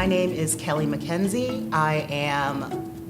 My name is Kelly McKenzie. I am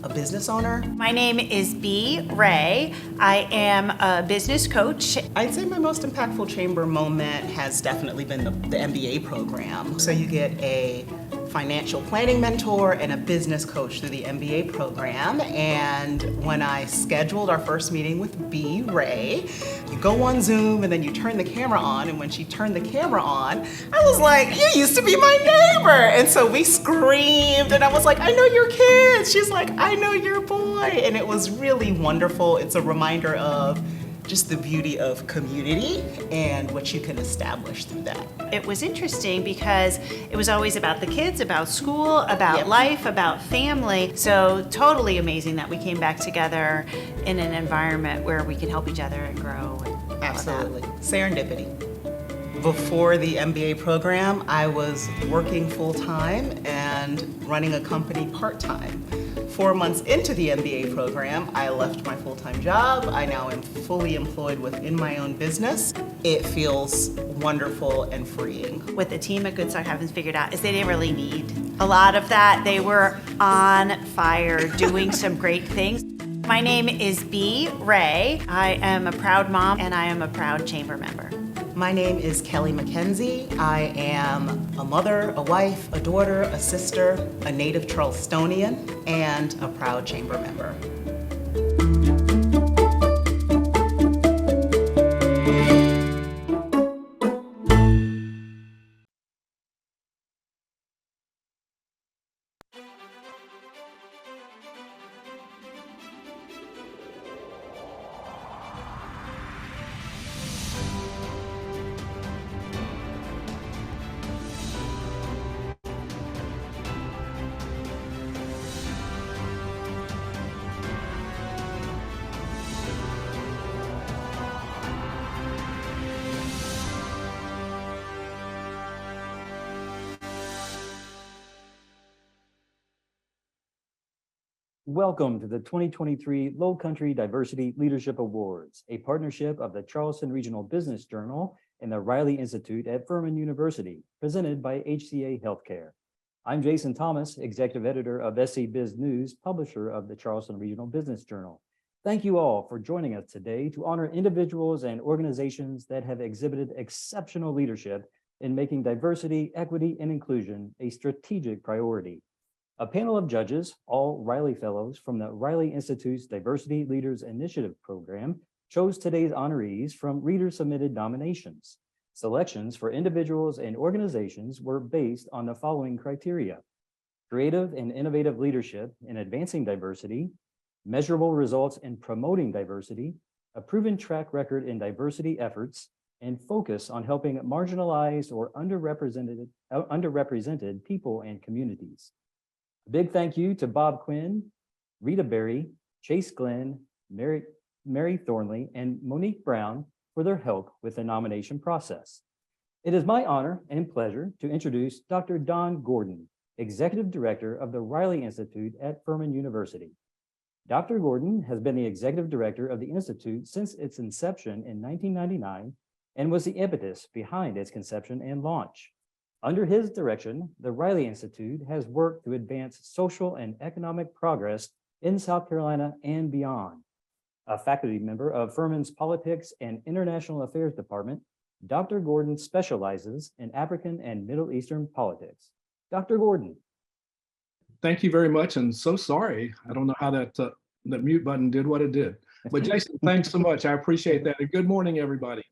a business owner. My name is B. Ray. I am a business coach. I'd say my most impactful chamber moment has definitely been the MBA program. So you get a financial planning mentor and a business coach through the MBA program. And when I scheduled our first meeting with B. Ray, you go on Zoom and then you turn the camera on. And when she turned the camera on, I was like, you used to be my neighbor. And so we screamed and I was like, I know your kids. She's like, I know your boy. And it was really wonderful. It's a reminder of just the beauty of community and what you can establish through that. It was interesting because it was always about the kids, about school, about life, about family. So totally amazing that we came back together in an environment where we can help each other and grow. And Absolutely. Serendipity. Before the MBA program, I was working full-time and running a company part-time. 4 months into the MBA program, I left my full-time job. I now am fully employed within my own business. It feels wonderful and freeing. What the team at Good Stock Happens figured out is they didn't really need a lot of that. They were on fire doing some great things. My name is B. Ray. I am a proud mom and I am a proud chamber member. My name is Kelly McKenzie. I am a mother, a wife, a daughter, a sister, a native Charlestonian, and a proud chamber member. Welcome to the 2023 Lowcountry Diversity Leadership Awards, a partnership of the Charleston Regional Business Journal and the Riley Institute at Furman University, presented by HCA Healthcare. I'm Jason Thomas, Executive Editor of SC Biz News, publisher of the Charleston Regional Business Journal. Thank you all for joining us today to honor individuals and organizations that have exhibited exceptional leadership in making diversity, equity, and inclusion a strategic priority. A panel of judges, all Riley Fellows from the Riley Institute's Diversity Leaders Initiative program, chose today's honorees from reader-submitted nominations. Selections for individuals and organizations were based on the following criteria: creative and innovative leadership in advancing diversity, measurable results in promoting diversity, a proven track record in diversity efforts, and focus on helping marginalized or underrepresented people and communities. A big thank you to Bob Quinn, Rita Berry, Chase Glenn, Mary Thornley, and Monique Brown for their help with the nomination process. It is my honor and pleasure to introduce Dr. Don Gordon, Executive Director of the Riley Institute at Furman University. Dr. Gordon has been the Executive Director of the Institute since its inception in 1999 and was the impetus behind its conception and launch. Under his direction, the Riley Institute has worked to advance social and economic progress in South Carolina and beyond. A faculty member of Furman's Politics and International Affairs Department, Dr. Gordon specializes in African and Middle Eastern politics. Dr. Gordon. Thank you very much, and so sorry. I don't know how that mute button did what it did. But Jason, thanks so much. I appreciate that. And good morning, everybody.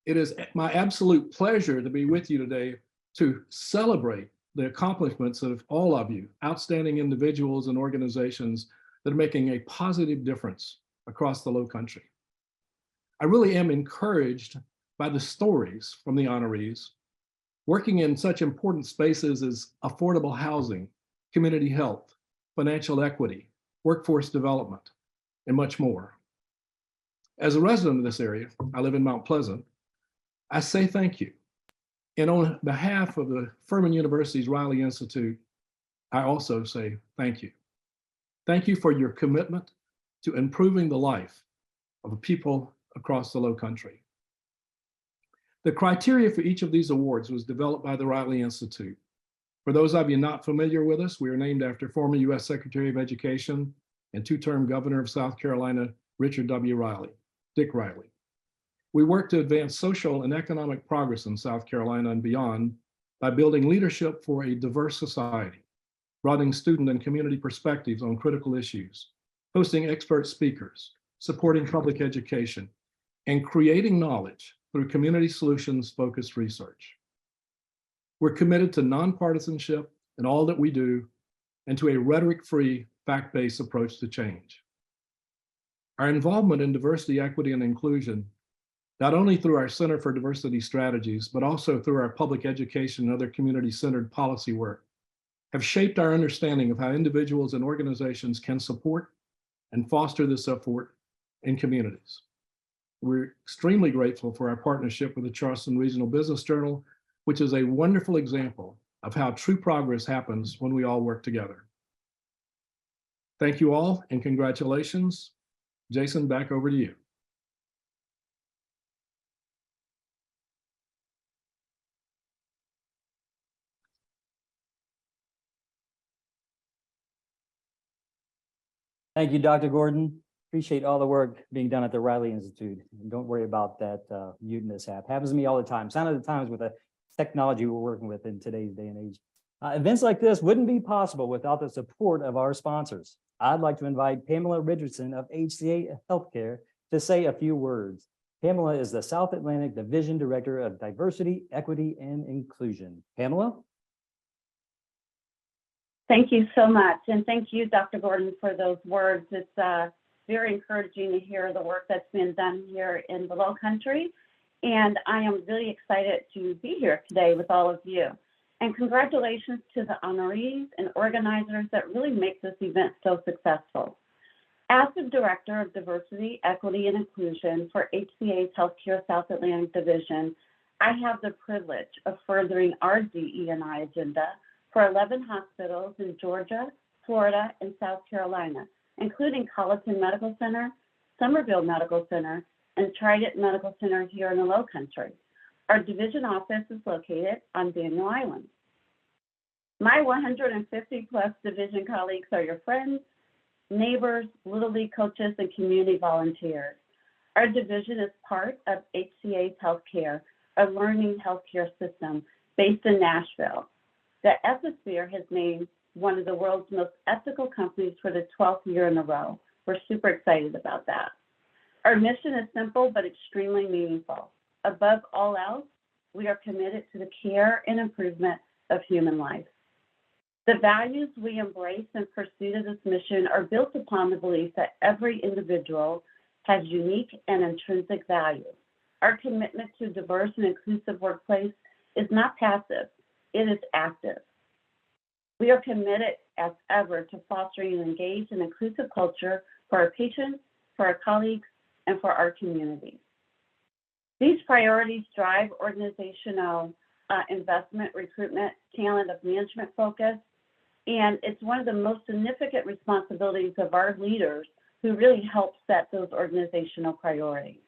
It is my absolute pleasure to be with you today to celebrate the accomplishments of all of you, outstanding individuals and organizations that are making a positive difference across the Lowcountry. I really am encouraged by the stories from the honorees, working in such important spaces as affordable housing, community health, financial equity, workforce development, and much more. As a resident of this area, I live in Mount Pleasant, I say thank you. And on behalf of the Furman University's Riley Institute, I also say thank you. Thank you for your commitment to improving the life of people across the Lowcountry. The criteria for each of these awards was developed by the Riley Institute For those of you not familiar with us, we are named after former U.S. Secretary of Education and two-term Governor of South Carolina, Richard W. Riley, Dick Riley. We work to advance social and economic progress in South Carolina and beyond by building leadership for a diverse society, broadening student and community perspectives on critical issues, hosting expert speakers, supporting public education, and creating knowledge through community solutions-focused research. We're committed to nonpartisanship in all that we do and to a rhetoric-free, fact-based approach to change. Our involvement in diversity, equity, and inclusion, not only through our Center for Diversity Strategies, but also through our public education and other community-centered policy work, have shaped our understanding of how individuals and organizations can support and foster this effort in communities. We're extremely grateful for our partnership with the Charleston Regional Business Journal, which is a wonderful example of how true progress happens when we all work together. Thank you all and congratulations. Jason, back over to you. Thank you, Dr. Gordon. Appreciate all the work being done at the Riley Institute. And don't worry about that mute mishap. Happens to me all the time. Sign of the times with the technology we're working with in today's day and age. Events like this wouldn't be possible without the support of our sponsors. I'd like to invite Pamela Richardson of HCA Healthcare to say a few words. Pamela is the South Atlantic Division Director of Diversity, Equity, and Inclusion. Pamela? Thank you so much. And thank you, Dr. Gordon, for those words. It's very encouraging to hear the work that's been done here in the Lowcountry. And I am really excited to be here today with all of you. And congratulations to the honorees and organizers that really make this event so successful. As the Director of Diversity, Equity, and Inclusion for HCA's Healthcare South Atlantic Division, I have the privilege of furthering our DE&I agenda for 11 hospitals in Georgia, Florida, and South Carolina, including Colleton Medical Center, Somerville Medical Center, and Trident Medical Center here in the Lowcountry. Our division office is located on Daniel Island. My 150-plus division colleagues are your friends, neighbors, Little League coaches, and community volunteers. Our division is part of HCA's Healthcare, a learning healthcare system based in Nashville. The Ethisphere has named one of the world's most ethical companies for the 12th year in a row. We're super excited about that. Our mission is simple but extremely meaningful. Above all else, we are committed to the care and improvement of human life. The values we embrace in pursuit of this mission are built upon the belief that every individual has unique and intrinsic value. Our commitment to a diverse and inclusive workplace is not passive, it is active. We are committed as ever to fostering an engaged and inclusive culture for our patients, for our colleagues, and for our communities. These priorities drive organizational investment, recruitment, talent of management focus, and it's one of the most significant responsibilities of our leaders who really help set those organizational priorities.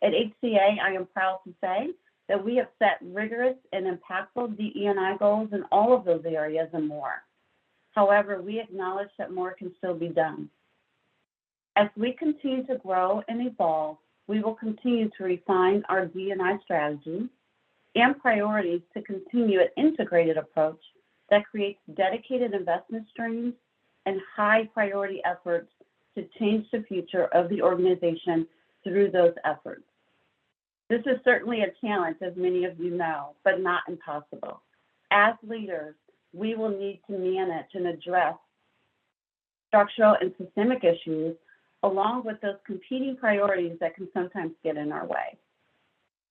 At HCA, I am proud to say that we have set rigorous and impactful DE&I goals in all of those areas and more. However, we acknowledge that more can still be done. As we continue to grow and evolve, we will continue to refine our D&I strategy and priorities to continue an integrated approach that creates dedicated investment streams and high priority efforts to change the future of the organization through those efforts. This is certainly a challenge, as many of you know, but not impossible. As leaders, we will need to manage and address structural and systemic issues along with those competing priorities that can sometimes get in our way.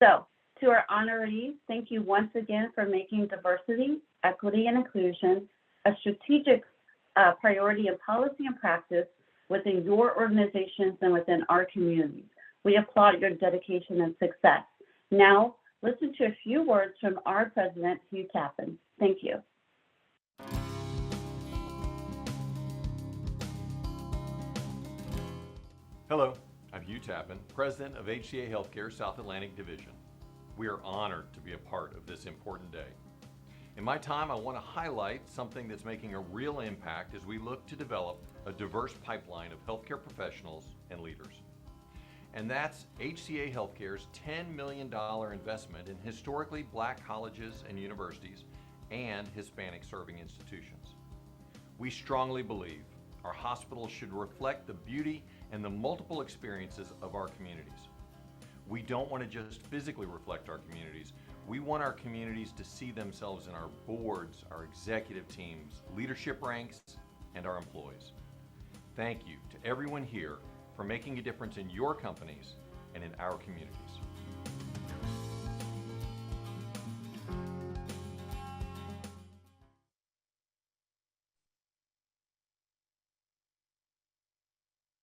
So, to our honorees, thank you once again for making diversity, equity, and inclusion a strategic priority in policy and practice within your organizations and within our communities. We applaud your dedication and success. Now, listen to a few words from our president, Hugh Tappan. Thank you. Hello, I'm Hugh Tappan, President of HCA Healthcare South Atlantic Division. We are honored to be a part of this important day. In my time, I want to highlight something that's making a real impact as we look to develop a diverse pipeline of healthcare professionals and leaders. And that's HCA Healthcare's $10 million investment in historically Black colleges and universities and Hispanic serving institutions. We strongly believe our hospitals should reflect the beauty and the multiple experiences of our communities. We don't want to just physically reflect our communities. We want our communities to see themselves in our boards, our executive teams, leadership ranks, and our employees. Thank you to everyone here for making a difference in your companies and in our communities.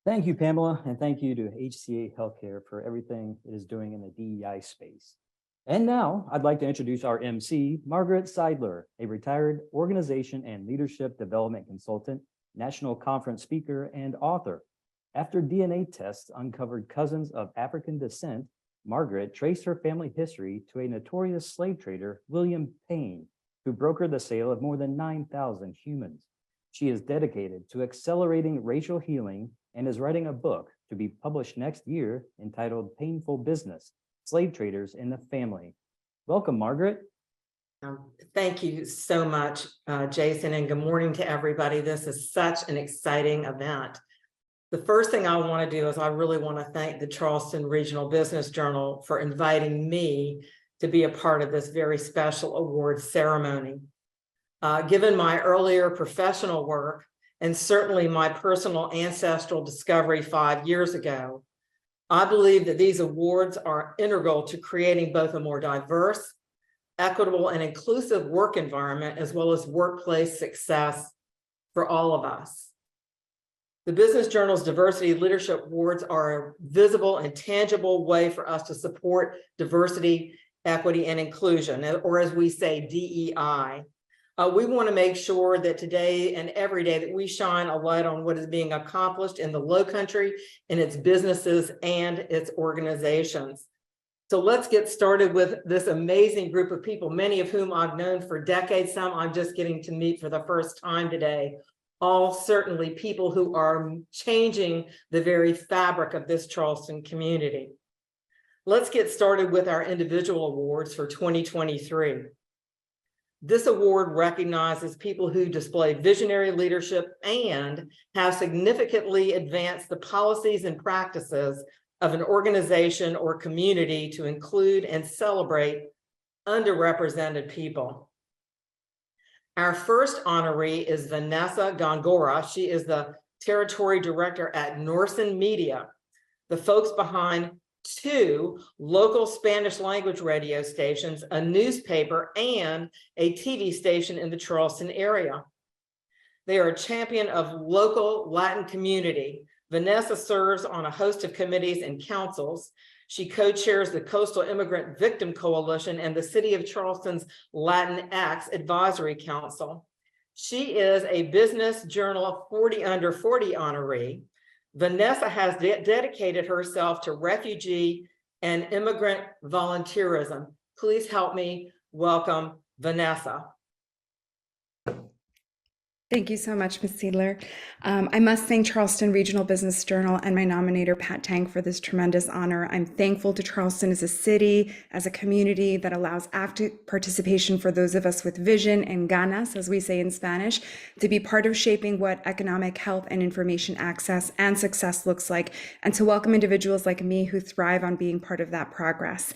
Thank you, Pamela, and thank you to HCA Healthcare for everything it is doing in the DEI space. And now I'd like to introduce our MC, Margaret Seidler, a retired organization and leadership development consultant, national conference speaker, and author. After DNA tests uncovered cousins of African descent, Margaret traced her family history to a notorious slave trader, William Payne, who brokered the sale of more than 9,000 humans. She is dedicated to accelerating racial healing and is writing a book to be published next year entitled Painful Business: Slave Traders in the Family. Welcome, Margaret. Thank you so much, Jason, and good morning to everybody. This is such an exciting event. The first thing I want to do is I really want to thank the Charleston Regional Business Journal for inviting me to be a part of this very special award ceremony. Given my earlier professional work and certainly my personal ancestral discovery 5 years ago, I believe that these awards are integral to creating both a more diverse, equitable, and inclusive work environment, as well as workplace success for all of us. The Business Journal's Diversity Leadership Awards are a visible and tangible way for us to support diversity, equity, and inclusion, or as we say, DEI. We want to make sure that today and every day that we shine a light on what is being accomplished in the Lowcountry, in its businesses and its organizations. So let's get started with this amazing group of people, many of whom I've known for decades, some I'm just getting to meet for the first time today. All certainly people who are changing the very fabric of this Charleston community. Let's get started with our individual awards for 2023. This award recognizes people who display visionary leadership and have significantly advanced the policies and practices of an organization or community to include and celebrate underrepresented people. Our first honoree is Vanessa Gongora. She is the Territory Director at Norsen Media, the folks behind 2 local Spanish language radio stations, a newspaper, and a TV station in the Charleston area. They are a champion of local Latin community. Vanessa serves on a host of committees and councils. She co-chairs the Coastal Immigrant Victim Coalition and the City of Charleston's Latinx Advisory Council. She is a Business Journal 40 Under 40 honoree. Vanessa has dedicated herself to refugee and immigrant volunteerism. Please help me welcome Vanessa. Thank you so much, Ms. Seidler. I must thank Charleston Regional Business Journal and my nominator, Pat Tang, for this tremendous honor. I'm thankful to Charleston as a city, as a community that allows active participation for those of us with vision and ganas, as we say in Spanish, to be part of shaping what economic, health, and information access and success looks like, and to welcome individuals like me who thrive on being part of that progress.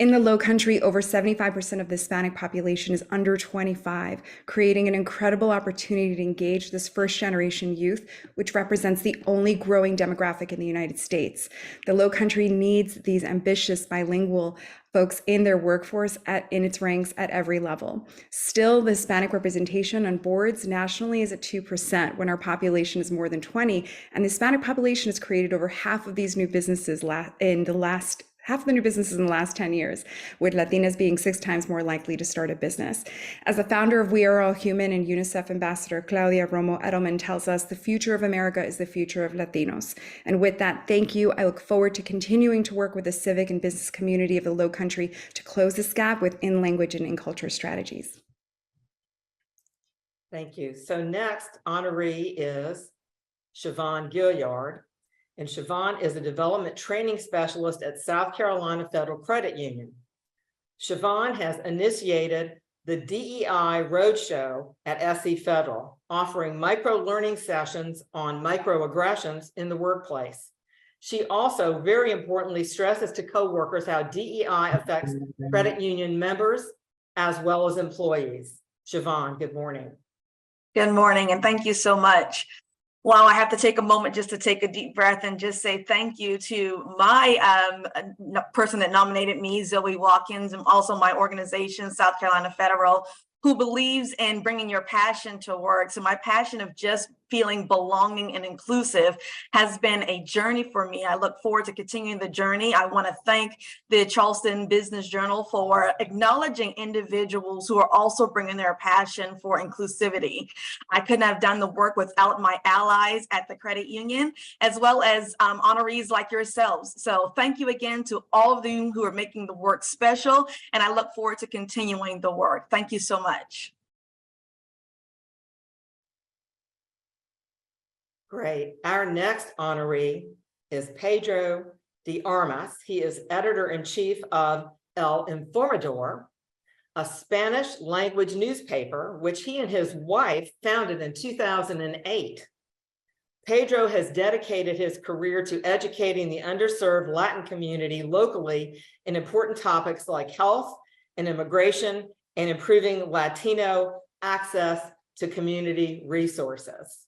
In the Lowcountry, over 75% of the Hispanic population is under 25, creating an incredible opportunity to engage this first-generation youth, which represents the only growing demographic in the United States. The Lowcountry needs these ambitious bilingual folks in their workforce in its ranks at every level. Still, the Hispanic representation on boards nationally is at 2% when our population is more than 20, and the Hispanic population has created over half of these new businesses in the last 10 years, with Latinas being 6 times more likely to start a business. As the founder of We Are All Human and UNICEF Ambassador Claudia Romo Edelman tells us, the future of America is the future of Latinos. And with that, thank you. I look forward to continuing to work with the civic and business community of the Lowcountry to close this gap with in-language and in-culture strategies. Thank you. So next honoree is Siobhan Gilliard. And Siobhan is a development training specialist at South Carolina Federal Credit Union. Siobhan has initiated the DEI Roadshow at SC Federal, offering micro-learning sessions on microaggressions in the workplace. She also, very importantly, stresses to coworkers how DEI affects credit union members as well as employees. Siobhan, good morning. Good morning, and thank you so much. Wow, I have to take a moment just to take a deep breath and just say thank you to my person that nominated me, Zoe Watkins, and also my organization, South Carolina Federal, who believes in bringing your passion to work. So my passion of just feeling belonging and inclusive has been a journey for me. I look forward to continuing the journey. I want to thank the Charleston Business Journal for acknowledging individuals who are also bringing their passion for inclusivity. I couldn't have done the work without my allies at the credit union, as well as honorees like yourselves. So thank you again to all of you who are making the work special, and I look forward to continuing the work. Thank you so much. Great. Our next honoree is Pedro de Armas. He is editor-in-chief of El Informador, a Spanish language newspaper, which he and his wife founded in 2008. Pedro has dedicated his career to educating the underserved Latin community locally in important topics like health and immigration and improving Latino access to community resources.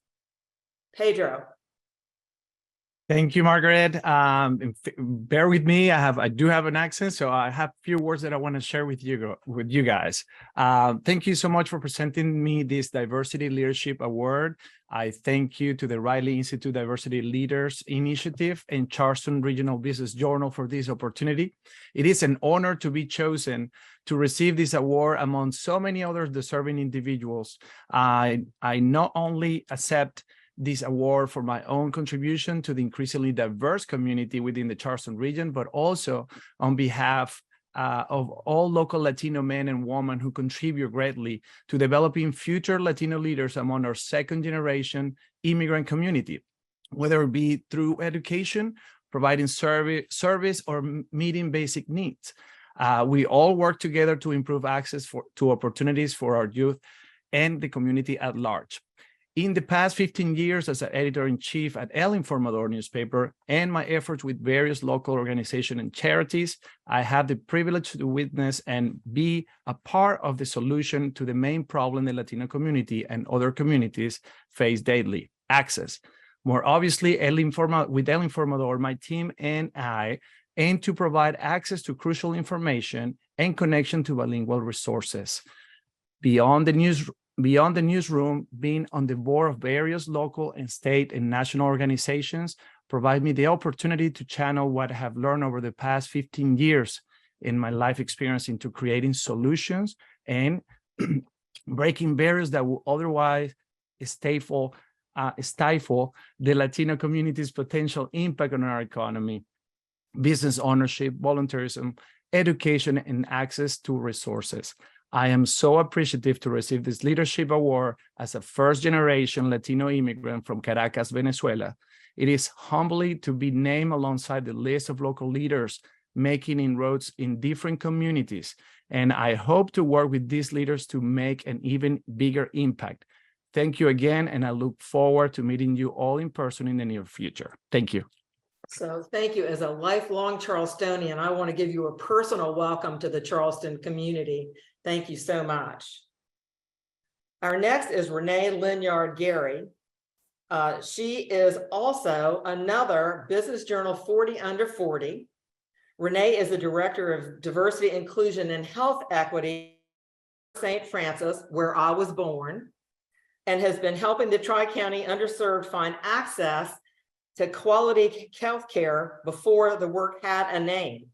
Pedro. Thank you, Margaret. Bear with me. I do have an accent, so I have a few words that I want to share with you guys. Thank you so much for presenting me this Diversity Leadership Award. I thank you to the Riley Institute Diversity Leaders Initiative and Charleston Regional Business Journal for this opportunity. It is an honor to be chosen to receive this award among so many other deserving individuals. I not only accept this award for my own contribution to the increasingly diverse community within the Charleston region, but also on behalf of all local Latino men and women who contribute greatly to developing future Latino leaders among our second generation immigrant community, whether it be through education, providing service, or meeting basic needs. We all work together to improve access to opportunities for our youth and the community at large. In the past 15 years as an editor-in-chief at El Informador newspaper and my efforts with various local organizations and charities, I have the privilege to witness and be a part of the solution to the main problem the Latino community and other communities face daily: access. More obviously, with El Informador, my team and I aim to provide access to crucial information and connection to bilingual resources. Beyond the newsroom, being on the board of various local and state and national organizations provide me the opportunity to channel what I have learned over the past 15 years in my life experience into creating solutions and breaking barriers that will otherwise stifle the Latino community's potential impact on our economy, business ownership, volunteerism, education, and access to resources. I am so appreciative to receive this leadership award as a first-generation Latino immigrant from Caracas, Venezuela. It is humbling to be named alongside the list of local leaders making inroads in different communities, and I hope to work with these leaders to make an even bigger impact. Thank you again, and I look forward to meeting you all in person in the near future. Thank you. So thank you. As a lifelong Charlestonian, I want to give you a personal welcome to the Charleston community. Thank you so much. Our next is Renee Linyard-Gary. She is also another Business Journal 40 Under 40. Renee is the Director of Diversity, Inclusion, and Health Equity at St. Francis, where I was born, and has been helping the Tri-County underserved find access to quality health care before the work had a name.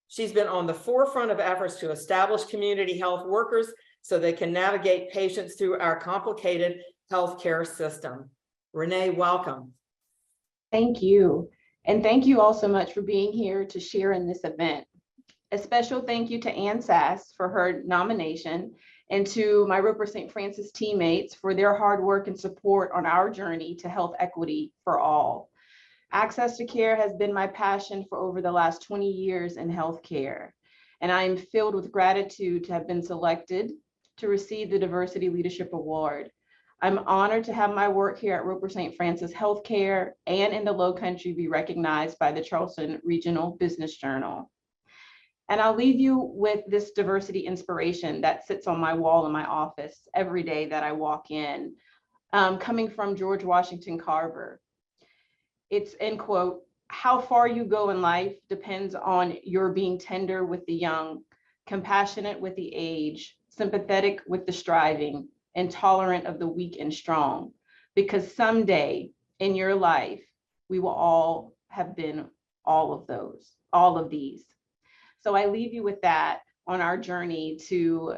She's been on the forefront of efforts to establish community health workers so they can navigate patients through our complicated healthcare system. Renee, welcome. Thank you. And thank you all so much for being here to share in this event. A special thank you to Ann Sass for her nomination and to my Roper St. Francis teammates for their hard work and support on our journey to health equity for all. Access to care has been my passion for over the last 20 years in healthcare, and I am filled with gratitude to have been selected to receive the Diversity Leadership Award. I'm honored to have my work here at Roper St. Francis Healthcare and in the Lowcountry be recognized by the Charleston Regional Business Journal. And I'll leave you with this diversity inspiration that sits on my wall in my office every day that I walk in, coming from George Washington Carver. It's, end quote, "How far you go in life depends on your being tender with the young, compassionate with the aged, sympathetic with the striving, and tolerant of the weak and strong. Because someday in your life, we will all have been all of these." So I leave you with that on our journey to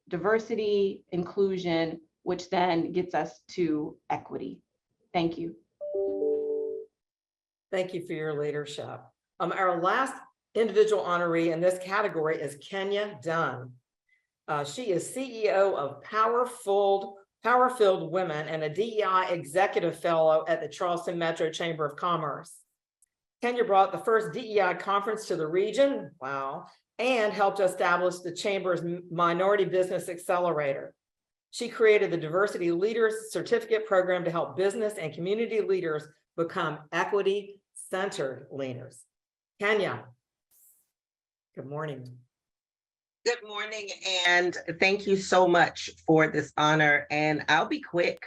diversity, inclusion, which then gets us to equity. Thank you. Thank you for your leadership. Our last individual honoree in this category is Kenya Dunn. She is CEO of Power-Filled Women and a DEI Executive Fellow at the Charleston Metro Chamber of Commerce. Kenya brought the first DEI conference to the region, wow, and helped establish the Chamber's Minority Business Accelerator. She created the Diversity Leaders Certificate Program to help business and community leaders become equity-centered leaders. Kenya, good morning. Good morning, and thank you so much for this honor. And I'll be quick.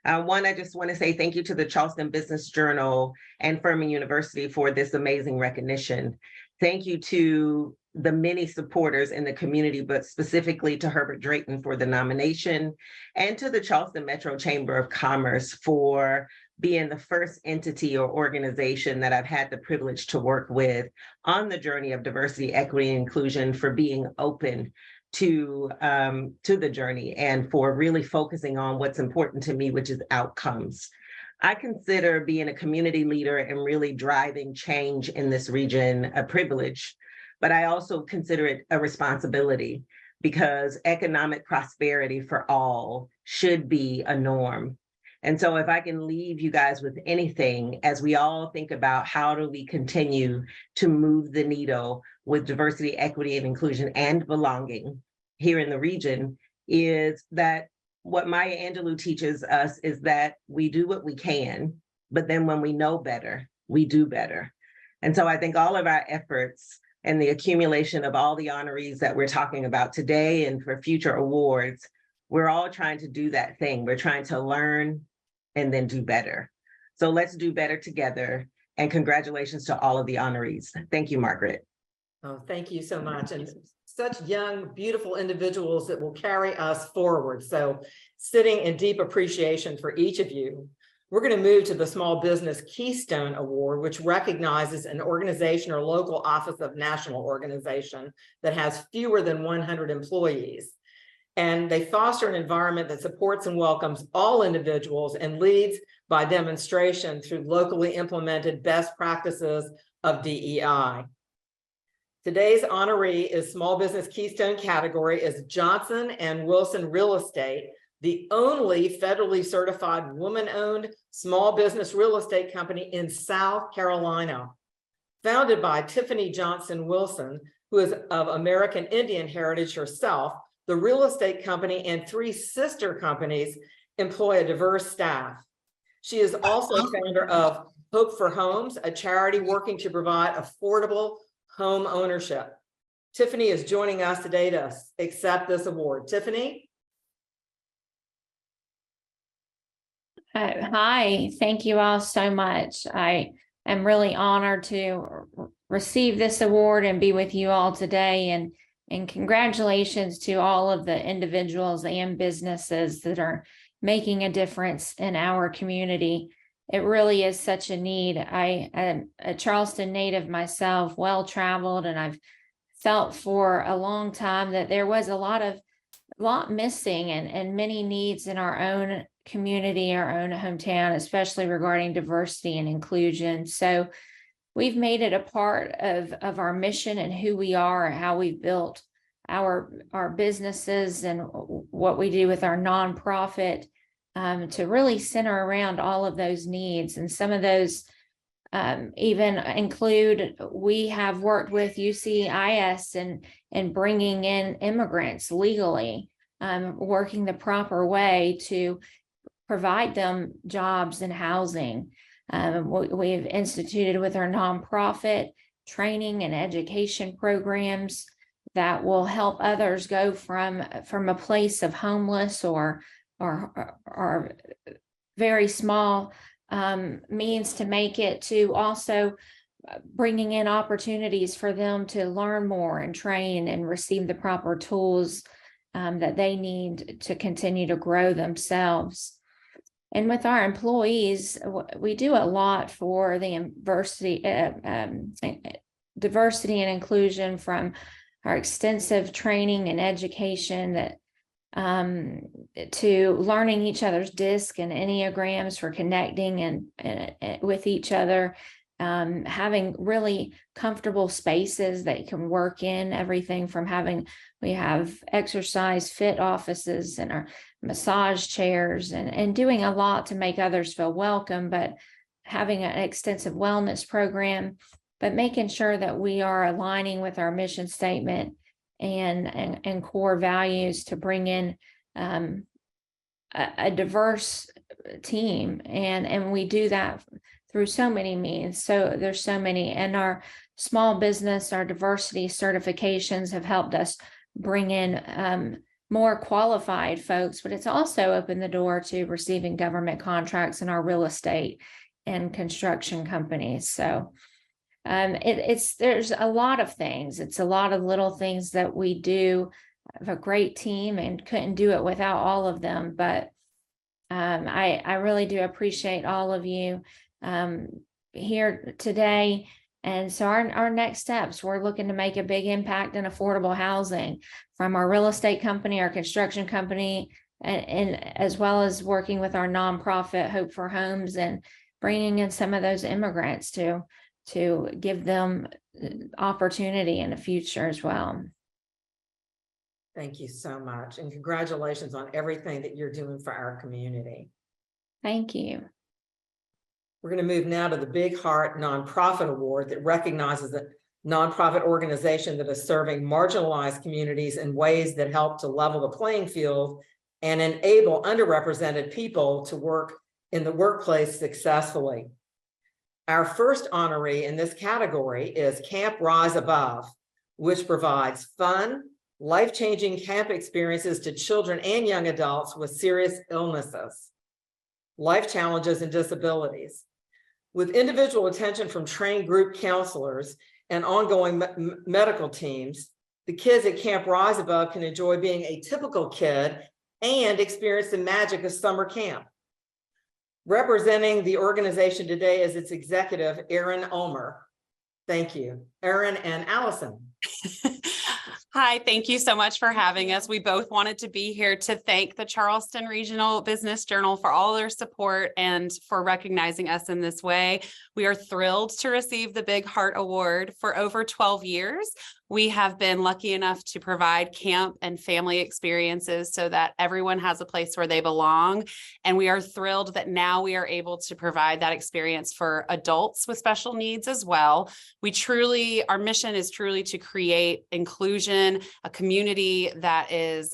One, I just want to say thank you to the Charleston Business Journal and Furman University for this amazing recognition. Thank you to the many supporters in the community, but specifically to Herbert Drayton for the nomination, and to the Charleston Metro Chamber of Commerce for being the first entity or organization that I've had the privilege to work with on the journey of diversity, equity, and inclusion, for being open to the journey and for really focusing on what's important to me, which is outcomes. I consider being a community leader and really driving change in this region a privilege, but I also consider it a responsibility, because economic prosperity for all should be a norm. And so if I can leave you guys with anything, as we all think about how do we continue to move the needle with diversity, equity, and inclusion and belonging here in the region, is that what Maya Angelou teaches us is that we do what we can, but then when we know better, we do better. And so I think all of our efforts and the accumulation of all the honorees that we're talking about today and for future awards, we're all trying to do that thing. We're trying to learn and then do better. So let's do better together. And congratulations to all of the honorees. Thank you, Margaret. Oh, thank you so much. And such young, beautiful individuals that will carry us forward. So sitting in deep appreciation for each of you, we're going to move to the Small Business Keystone Award, which recognizes an organization or local office of national organization that has fewer than 100 employees. And they foster an environment that supports and welcomes all individuals and leads by demonstration through locally implemented best practices of DEI. Today's honoree is Small Business Keystone category is Johnson and Wilson Real Estate, the only federally certified woman-owned small business real estate company in South Carolina. Founded by Tiffany Johnson Wilson, who is of American Indian heritage herself, the real estate company and 3 sister companies employ a diverse staff. She is also founder of Hope for Homes, a charity working to provide affordable home ownership. Tiffany is joining us today to accept this award. Tiffany? Hi, thank you all so much. I am really honored to receive this award and be with you all today. And congratulations to all of the individuals and businesses that are making a difference in our community. It really is such a need. I am a Charleston native myself, well-traveled, and I've felt for a long time that there was a lot missing and many needs in our own community, our own hometown, especially regarding diversity and inclusion. So we've made it a part of our mission and who we are, how we've built our businesses and what we do with our nonprofit, to really center around all of those needs. And some of those even include, we have worked with UCIS and bringing in immigrants legally, working the proper way to provide them jobs and housing. We've instituted with our nonprofit training and education programs that will help others go from a place of homeless or very small means to make it, to also bringing in opportunities for them to learn more and train and receive the proper tools that they need to continue to grow themselves. And with our employees, we do a lot for the diversity and inclusion, from our extensive training and education that to learning each other's DISC and Enneagrams for connecting and with each other, having really comfortable spaces that you can work in, everything from we have exercise fit offices and our massage chairs, and doing a lot to make others feel welcome, but having an extensive wellness program, but making sure that we are aligning with our mission statement and core values to bring in a diverse team. And we do that through so many means. So there's so many, and our small business, our diversity certifications have helped us bring in more qualified folks, but it's also opened the door to receiving government contracts in our real estate and construction companies. So there's a lot of things. It's a lot of little things that we do. I have a great team and couldn't do it without all of them. But I really do appreciate all of you here today. And so our next steps, we're looking to make a big impact in affordable housing from our real estate company, our construction company, and as well as working with our nonprofit Hope for Homes and bringing in some of those immigrants to give them opportunity in the future as well. Thank you so much. And congratulations on everything that you're doing for our community. Thank you. We're going to move now to the Big Heart Nonprofit Award that recognizes a nonprofit organization that is serving marginalized communities in ways that help to level the playing field and enable underrepresented people to work in the workplace successfully. Our first honoree in this category is Camp Rise Above, which provides fun, life-changing camp experiences to children and young adults with serious illnesses, life challenges, and disabilities. With individual attention from trained group counselors and ongoing medical teams, the kids at Camp Rise Above can enjoy being a typical kid and experience the magic of summer camp. Representing the organization today is its executive, Erin Ulmer. Thank you. Erin and Allison. Hi, thank you so much for having us. We both wanted to be here to thank the Charleston Regional Business Journal for all their support and for recognizing us in this way. We are thrilled to receive the Big Heart Award. For over 12 years, we have been lucky enough to provide camp and family experiences so that everyone has a place where they belong. And we are thrilled that now we are able to provide that experience for adults with special needs as well. Our mission is truly to create inclusion, a community that is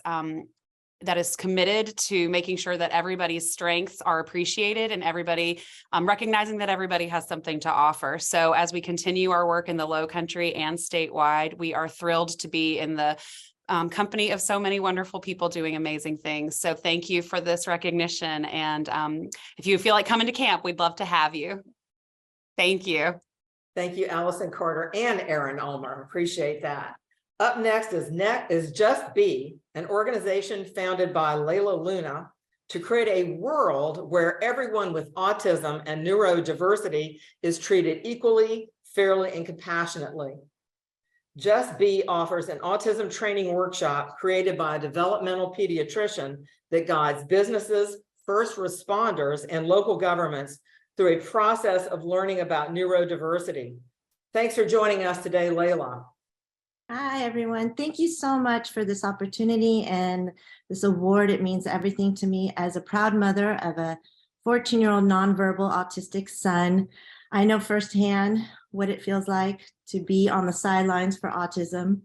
committed to making sure that everybody's strengths are appreciated and everybody recognizing that everybody has something to offer. So as we continue our work in the Lowcountry and statewide, we are thrilled to be in the company of so many wonderful people doing amazing things. So thank you for this recognition. And if you feel like coming to camp, we'd love to have you. Thank you. Thank you, Allison Carter and Erin Ulmer. Appreciate that. Up next is Just Be, an organization founded by Layla Luna to create a world where everyone with autism and neurodiversity is treated equally, fairly, and compassionately. Just Be offers an autism training workshop created by a developmental pediatrician that guides businesses, first responders, and local governments through a process of learning about neurodiversity. Thanks for joining us today, Layla. Hi, everyone. Thank you so much for this opportunity and this award. It means everything to me as a proud mother of a 14-year-old nonverbal autistic son. I know firsthand what it feels like to be on the sidelines for autism.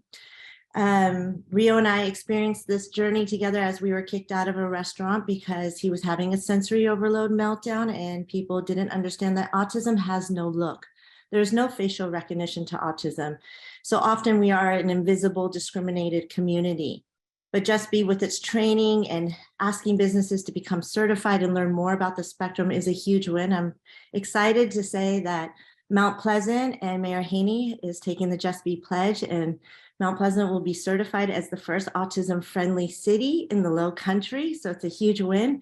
Rio and I experienced this journey together as we were kicked out of a restaurant because he was having a sensory overload meltdown and people didn't understand that autism has no look. There's no facial recognition to autism. So often we are an invisible, discriminated community. But Just Be, with its training and asking businesses to become certified and learn more about the spectrum, is a huge win. I'm excited to say that Mount Pleasant and Mayor Haney is taking the Just Be pledge, and Mount Pleasant will be certified as the first autism-friendly city in the Lowcountry. So it's a huge win.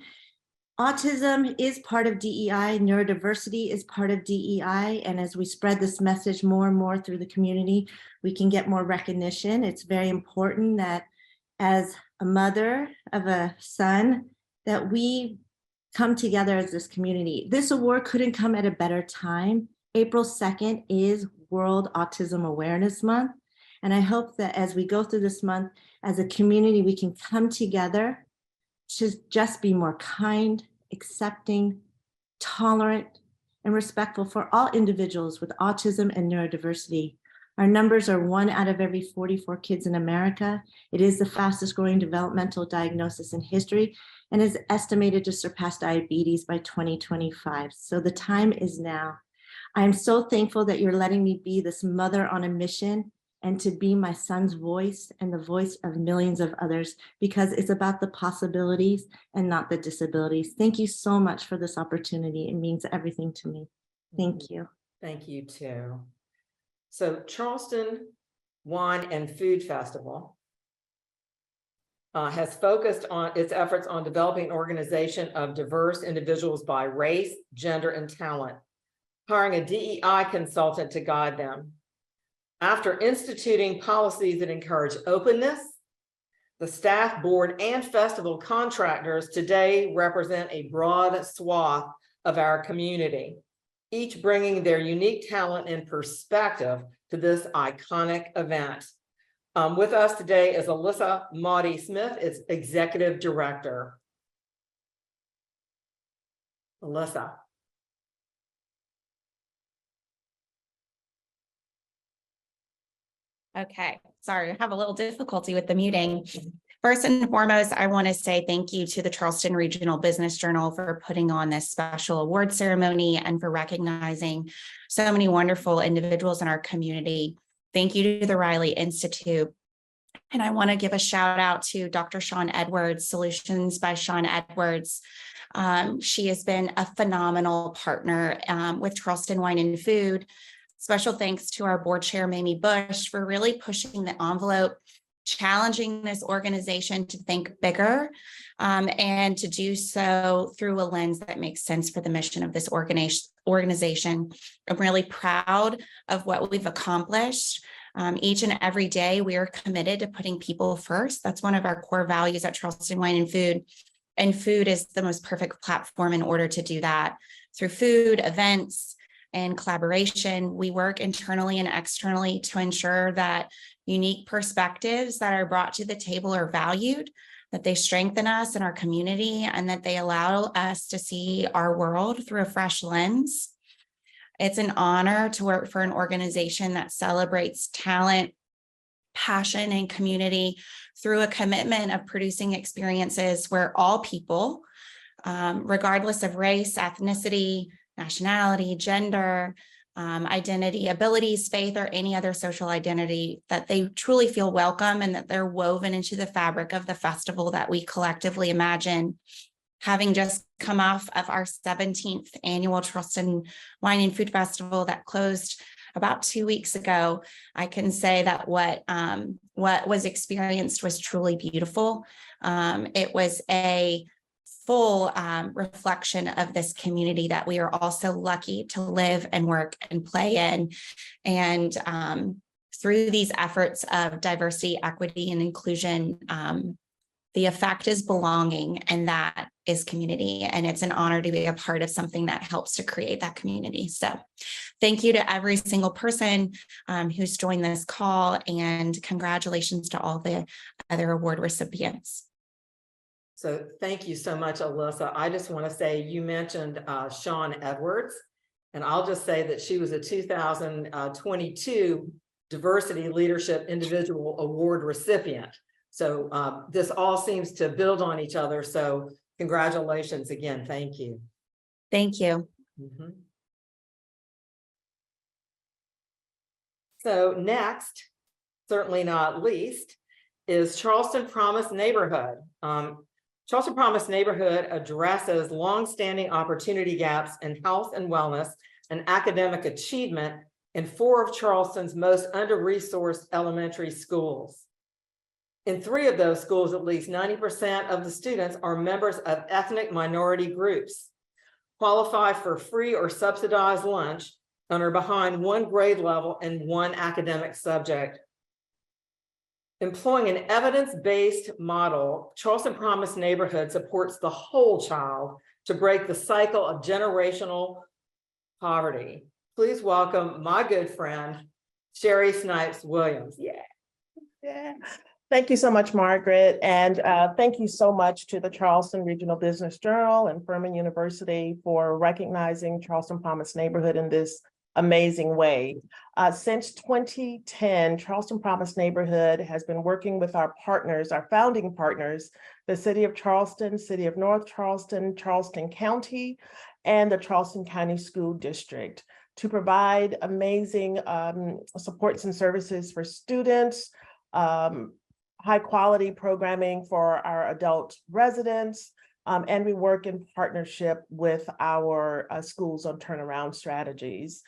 Autism is part of DEI, neurodiversity is part of DEI, and as we spread this message more and more through the community, we can get more recognition. It's very important that as a mother of a son, that we come together as this community. This award couldn't come at a better time. April 2nd is World Autism Awareness Month, and I hope that as we go through this month, as a community, we can come together to just be more kind, accepting, tolerant, and respectful for all individuals with autism and neurodiversity. Our numbers are 1 out of every 44 kids in America. It is the fastest growing developmental diagnosis in history and is estimated to surpass diabetes by 2025. So the time is now. I am so thankful that you're letting me be this mother on a mission and to be my son's voice and the voice of millions of others, because it's about the possibilities and not the disabilities. Thank you so much for this opportunity. It means everything to me. Thank you. Thank you too. So Charleston Wine and Food Festival has focused on its efforts on developing an organization of diverse individuals by race, gender, and talent, hiring a DEI consultant to guide them. After instituting policies that encourage openness, the staff, board, and festival contractors today represent a broad swath of our community, each bringing their unique talent and perspective to this iconic event. With us today is Alyssa Maudie Smith, its executive director. Alyssa. Okay, sorry, I have a little difficulty with the muting. First and foremost, I want to say thank you to the Charleston Regional Business Journal for putting on this special award ceremony and for recognizing so many wonderful individuals in our community. Thank you to the Riley Institute. And I want to give a shout out to Dr. Shawn Edwards, Solutions by Shawn Edwards. She has been a phenomenal partner with Charleston Wine and Food. Special thanks to our board chair, Mamie Bush, for really pushing the envelope, challenging this organization to think bigger and to do so through a lens that makes sense for the mission of this organization. I'm really proud of what we've accomplished. Each and every day, we are committed to putting people first. That's one of our core values at Charleston Wine and Food. And food is the most perfect platform in order to do that. Through food, events, and collaboration, we work internally and externally to ensure that unique perspectives that are brought to the table are valued, that they strengthen us and our community, and that they allow us to see our world through a fresh lens. It's an honor to work for an organization that celebrates talent, passion, and community through a commitment of producing experiences where all people, regardless of race, ethnicity, nationality, gender, identity, abilities, faith, or any other social identity, that they truly feel welcome and that they're woven into the fabric of the festival that we collectively imagine. Having just come off of our 17th annual Charleston Wine and Food Festival that closed about 2 weeks ago, I can say that what was experienced was truly beautiful. It was a full reflection of this community that we are also lucky to live and work and play in. And through these efforts of diversity, equity, and inclusion, the effect is belonging, and that is community. And it's an honor to be a part of something that helps to create that community. So Thank you to every single person who's joined this call, and congratulations to all the other award recipients. So thank you so much, Alyssa. I just want to say, you mentioned Sean Edwards, and I'll just say that she was a 2022 Diversity Leadership Individual Award recipient. So this all seems to build on each other. So congratulations again. Thank you. Thank you. Mhm. So next, certainly not least, is Charleston Promise Neighborhood. Charleston Promise Neighborhood addresses longstanding opportunity gaps in health and wellness and academic achievement in 4 of Charleston's most under-resourced elementary schools. In 3 of those schools, at least 90% of the students are members of ethnic minority groups, qualify for free or subsidized lunch, and are behind 1 grade level in 1 academic subject. Employing an evidence-based model, Charleston Promise Neighborhood supports the whole child to break the cycle of generational poverty. Please welcome my good friend, Sherry Snipes Williams. Yeah. Thank you so much, Margaret. And thank you so much to the Charleston Regional Business Journal and Furman University for recognizing Charleston Promise Neighborhood in this amazing way. Since 2010, Charleston Promise Neighborhood has been working with our partners, our founding partners, the City of Charleston, City of North Charleston, Charleston County, and the Charleston County School District to provide amazing supports and services for students, high quality programming for our adult residents, and we work in partnership with our schools on turnaround strategies.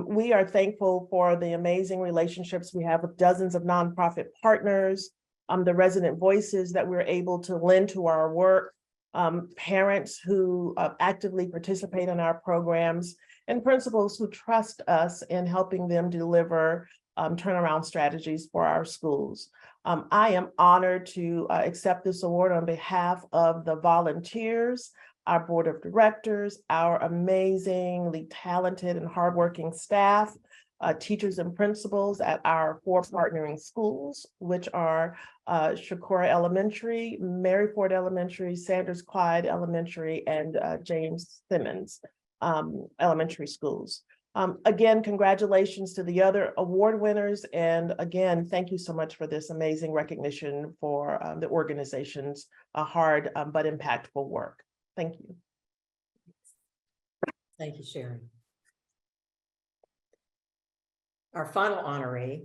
We are thankful for the amazing relationships we have with dozens of nonprofit partners, the resident voices that we're able to lend to our work, parents who actively participate in our programs, and principals who trust us in helping them deliver turnaround strategies for our schools. I am honored to accept this award on behalf of the volunteers, our board of directors, our amazingly talented and hardworking staff, teachers and principals at our 4 partnering schools, which are Shakora Elementary, Mary Ford Elementary, Sanders Clyde Elementary, and James Simmons Elementary Schools. Again, congratulations to the other award winners. And again, thank you so much for this amazing recognition for the organization's hard but impactful work. Thank you. Thank you, Sharon. Our final honoree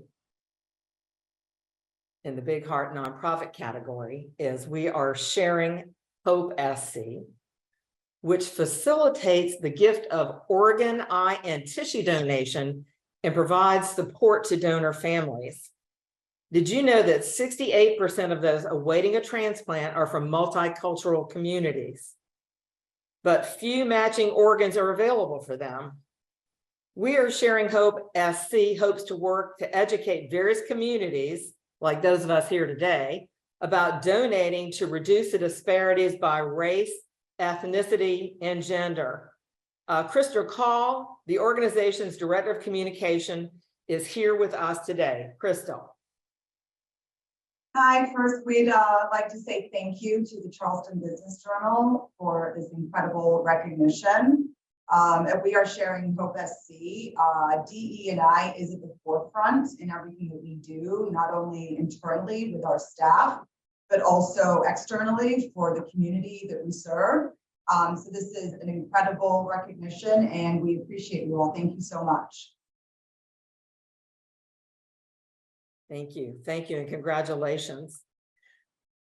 in the Big Heart nonprofit category is We Are Sharing Hope SC, which facilitates the gift of organ, eye, and tissue donation and provides support to donor families. Did you know that 68% of those awaiting a transplant are from multicultural communities, but few matching organs are available for them? We Are Sharing Hope SC hopes to work to educate various communities, like those of us here today, about donating to reduce the disparities by race, ethnicity, and gender. Crystal Call, the organization's Director of Communication, is here with us today. Crystal. Hi, first we'd like to say thank you to the Charleston Business Journal for this incredible recognition. And We Are Sharing Hope SC. DE&I is at the forefront in everything that we do, not only internally with our staff, but also externally for the community that we serve. So this is an incredible recognition and we appreciate you all. Thank you so much. Thank you. Thank you and congratulations.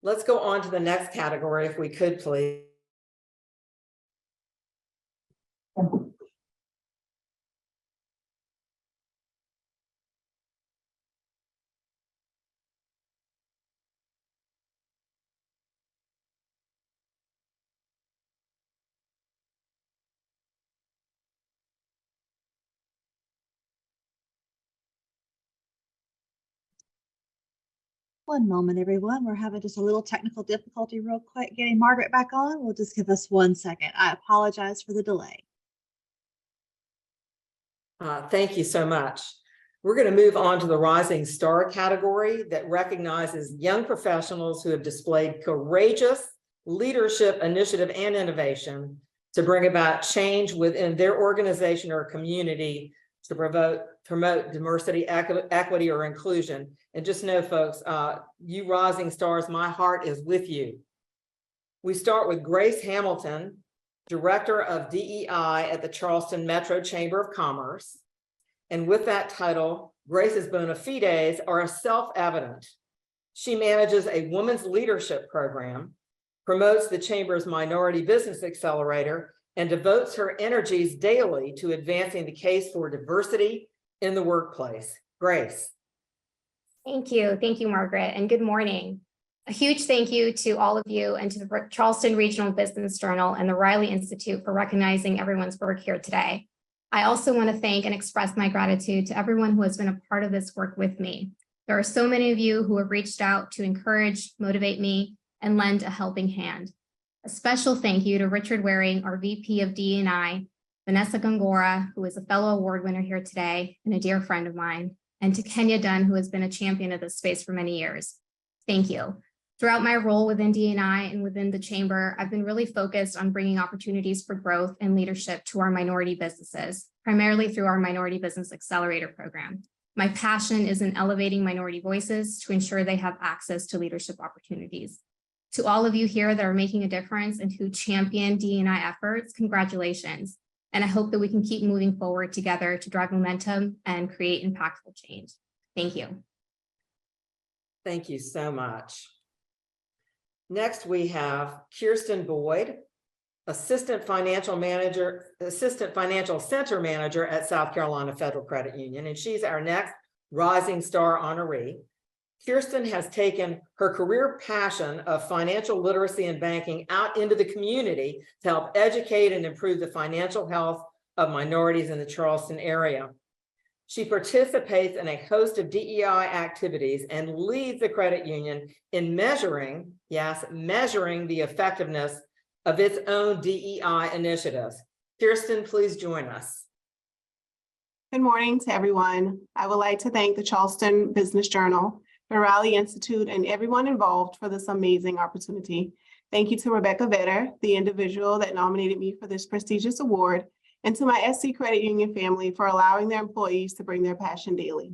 Let's go on to the next category if we could, please. One moment, everyone. We're having just a little technical difficulty real quick getting Margaret back on. We'll just give us 1 second. I apologize for the delay. Thank you so much. We're going to move on to the Rising Star category that recognizes young professionals who have displayed courageous leadership, initiative, and innovation to bring about change within their organization or community to promote diversity, equity, or inclusion. And just know, folks, you Rising Stars, my heart is with you. We start with Grace Hamilton, Director of DEI at the Charleston Metro Chamber of Commerce. And with that title, Grace's bona fides are self-evident. She manages a women's leadership program, promotes the Chamber's Minority Business Accelerator, and devotes her energies daily to advancing the case for diversity in the workplace. Grace. Thank you. Thank you, Margaret, and good morning. A huge thank you to all of you and to the Charleston Regional Business Journal and the Riley Institute for recognizing everyone's work here today. I also want to thank and express my gratitude to everyone who has been a part of this work with me. There are so many of you who have reached out to encourage, motivate me, and lend a helping hand. A special thank you to Richard Waring, our VP of DE&I, Vanessa Gongora, who is a fellow award winner here today and a dear friend of mine, and to Kenya Dunn, who has been a champion of this space for many years. Thank you. Throughout my role within DE&I and within the Chamber, I've been really focused on bringing opportunities for growth and leadership to our minority businesses, primarily through our Minority Business Accelerator program. My passion is in elevating minority voices to ensure they have access to leadership opportunities. To all of you here that are making a difference and who champion DE&I efforts, congratulations. And I hope that we can keep moving forward together to drive momentum and create impactful change. Thank you. Thank you so much. Next, we have Kirsten Boyd, Assistant Financial Center Manager at South Carolina Federal Credit Union, and she's our next Rising Star honoree. Kirsten has taken her career passion of financial literacy and banking out into the community to help educate and improve the financial health of minorities in the Charleston area. She participates in a host of DEI activities and leads the credit union in measuring the effectiveness of its own DEI initiatives. Kirsten, please join us. Good morning to everyone. I would like to thank the Charleston Business Journal, the Riley Institute, and everyone involved for this amazing opportunity. Thank you to Rebecca Vetter, the individual that nominated me for this prestigious award, and to my SC Credit Union family for allowing their employees to bring their passion daily.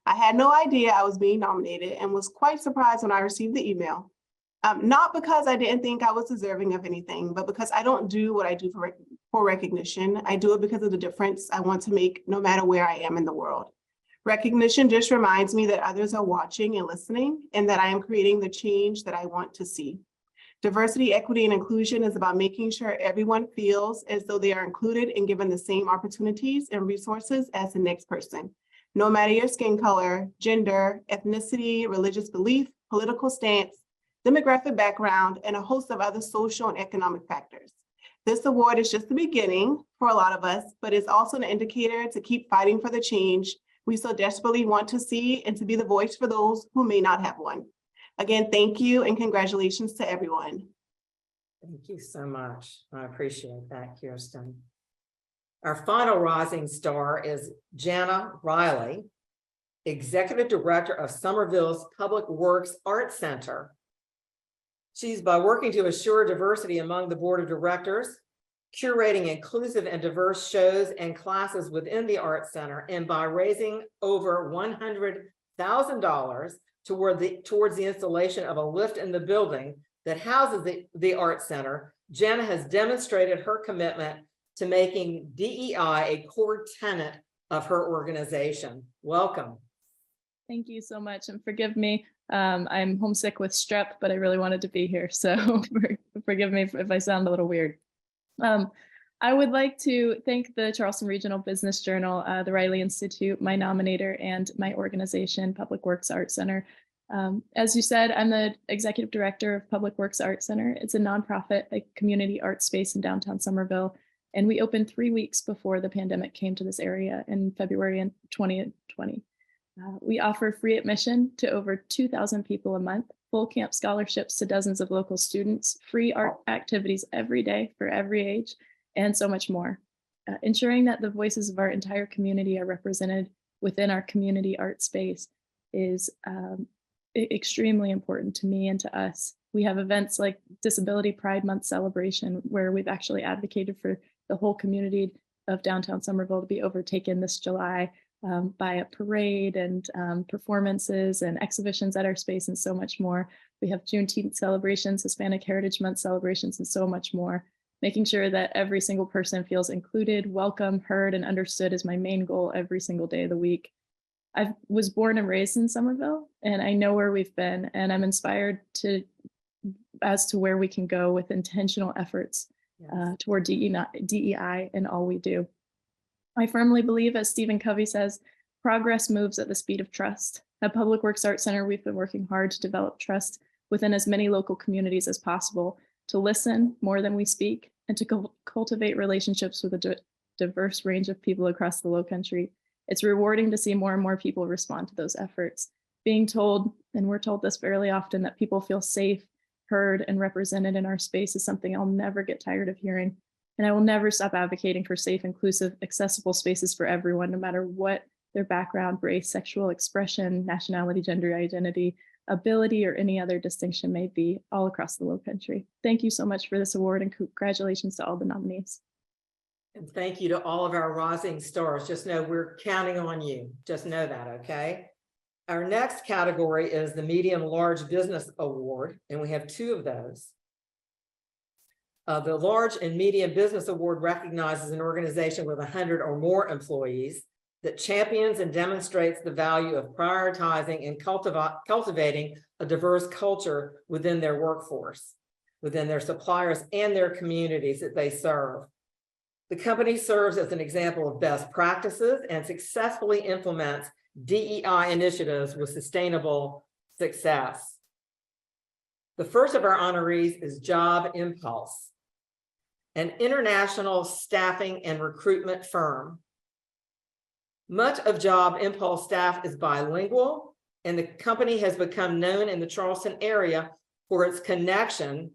I had no idea I was being nominated and was quite surprised when I received the email. Not because I didn't think I was deserving of anything, but because I don't do what I do for recognition. I do it because of the difference I want to make no matter where I am in the world. Recognition just reminds me that others are watching and listening, and that I am creating the change that I want to see. Diversity, equity, and inclusion is about making sure everyone feels as though they are included and given the same opportunities and resources as the next person, no matter your skin color, gender, ethnicity, religious belief, political stance, demographic background, and a host of other social and economic factors. This award is just the beginning for a lot of us, but it's also an indicator to keep fighting for the change we so desperately want to see and to be the voice for those who may not have one. Again, thank you and congratulations to everyone. Thank you so much. I appreciate that, Kirsten. Our final Rising Star is Jana Riley, Executive Director of Somerville's Public Works Art Center. She's by working to assure diversity among the board of directors, curating inclusive and diverse shows and classes within the Art Center, and by raising over $100,000 towards the installation of a lift in the building that houses the Art Center, Jana has demonstrated her commitment to making DEI a core tenet of her organization. Welcome. Thank you so much, and forgive me. I'm homesick with strep, but I really wanted to be here, so forgive me if I sound a little weird. I would like to thank the Charleston Regional Business Journal, the Riley Institute, my nominator, and my organization, Public Works Art Center. As you said, I'm the Executive Director of Public Works Art Center. It's a nonprofit, community art space in downtown Somerville, and we opened 3 weeks before the pandemic came to this area in February 2020. We offer free admission to over 2,000 people a month, full camp scholarships to dozens of local students, free art activities every day for every age, and so much more. ensuring that the voices of our entire community are represented within our community art space is extremely important to me and to us. We have events like Disability Pride Month celebration, where we've actually advocated for the whole community of downtown Somerville to be overtaken this July by a parade and performances and exhibitions at our space and so much more. We have Juneteenth celebrations, Hispanic Heritage Month celebrations, and so much more. Making sure that every single person feels included, welcome, heard, and understood is my main goal every single day of the week. I was born and raised in Somerville, and I know where we've been, and I'm inspired as to where we can go with intentional efforts toward DEI in all we do. I firmly believe, as Stephen Covey says, progress moves at the speed of trust. At Public Works Art Center, we've been working hard to develop trust within as many local communities as possible, to listen more than we speak, and to cultivate relationships with a diverse range of people across the Lowcountry. It's rewarding to see more and more people respond to those efforts. Being told, and we're told this fairly often, that people feel safe, heard, and represented in our space is something I'll never get tired of hearing. And I will never stop advocating for safe, inclusive, accessible spaces for everyone, no matter what their background, race, sexual expression, nationality, gender identity, ability, or any other distinction may be, all across the Lowcountry. Thank you so much for this award, and congratulations to all the nominees. And thank you to all of our rising stars. Just know we're counting on you. Just know that, okay? Our next category is the Medium Large Business Award, and we have 2 of those. The Large and Medium Business Award recognizes an organization with 100 or more employees that champions and demonstrates the value of prioritizing and cultivating a diverse culture within their workforce, within their suppliers, and their communities that they serve. The company serves as an example of best practices and successfully implements DEI initiatives with sustainable success. The first of our honorees is Job Impulse, an international staffing and recruitment firm. Much of Job Impulse staff is bilingual, and the company has become known in the Charleston area for its connection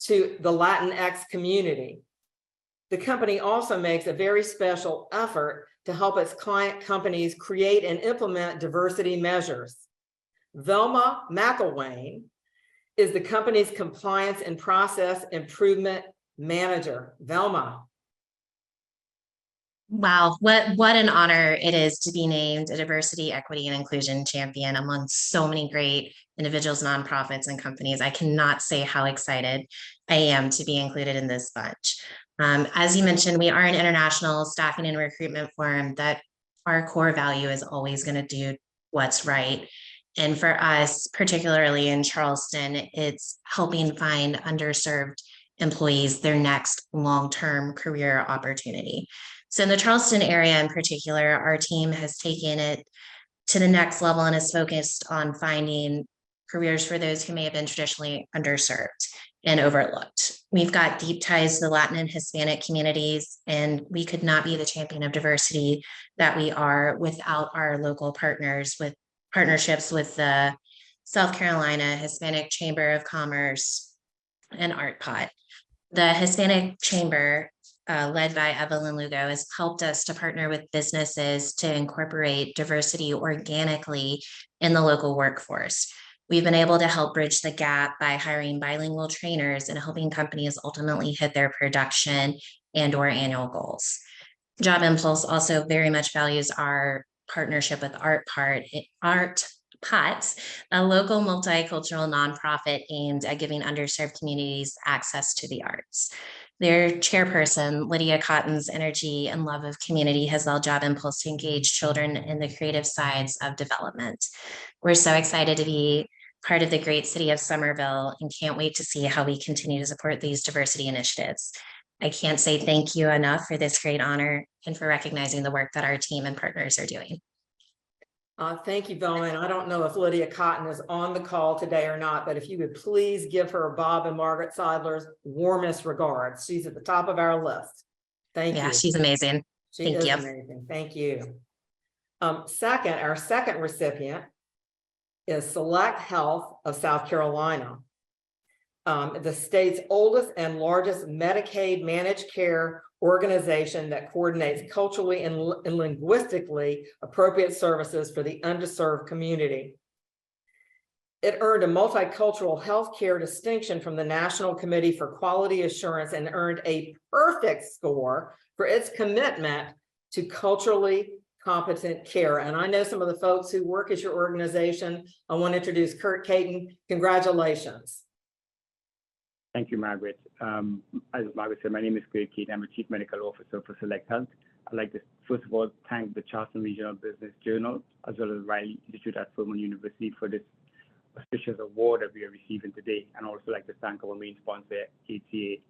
to the Latinx community. The company also makes a very special effort to help its client companies create and implement diversity measures. Velma McElwain is the company's compliance and process improvement manager. Velma. Wow, what an honor it is to be named a diversity, equity, and inclusion champion among so many great individuals, nonprofits, and companies. I cannot say how excited I am to be included in this bunch. As you mentioned, we are an international staffing and recruitment firm that our core value is always going to do what's right. And for us, particularly in Charleston, it's helping find underserved employees their next long-term career opportunity. So in the Charleston area in particular, our team has taken it to the next level and is focused on finding careers for those who may have been traditionally underserved and overlooked. We've got deep ties to the Latin and Hispanic communities, and we could not be the champion of diversity that we are without our local partners, with partnerships with the South Carolina Hispanic Chamber of Commerce and ArtPot. The Hispanic Chamber, led by Evelyn Lugo, has helped us to partner with businesses to incorporate diversity organically in the local workforce. We've been able to help bridge the gap by hiring bilingual trainers and helping companies ultimately hit their production and/or annual goals. Job Impulse also very much values our partnership with ArtPot, a local multicultural nonprofit aimed at giving underserved communities access to the arts. Their chairperson, Lydia Cotton's energy and love of community has allowed Job Impulse to engage children in the creative sides of development. We're so excited to be part of the great city of Somerville and can't wait to see how we continue to support these diversity initiatives. I can't say thank you enough for this great honor and for recognizing the work that our team and partners are doing. Thank you, Velma. And I don't know if Lydia Cotton is on the call today or not, but if you would please give her Bob and Margaret Seidler's warmest regards. She's at the top of our list. Thank you. Yeah, she's amazing. She is amazing. Thank you. Our second recipient is Select Health of South Carolina. the state's oldest and largest Medicaid managed care organization that coordinates culturally and linguistically appropriate services for the underserved community. It earned a multicultural healthcare distinction from the National Committee for Quality Assurance and earned a perfect score for its commitment to culturally competent care. And I know some of the folks who work at your organization. I want to introduce Kurt Caton. Congratulations. Thank you, Margaret. As Margaret said, my name is Kurt Caton. I'm a Chief Medical Officer for Select Health. I'd like to, first of all, thank the Charleston Regional Business Journal, as well as Riley Institute at Furman University for this auspicious award that we are receiving today. And I'd also like to thank our main sponsor, HCA.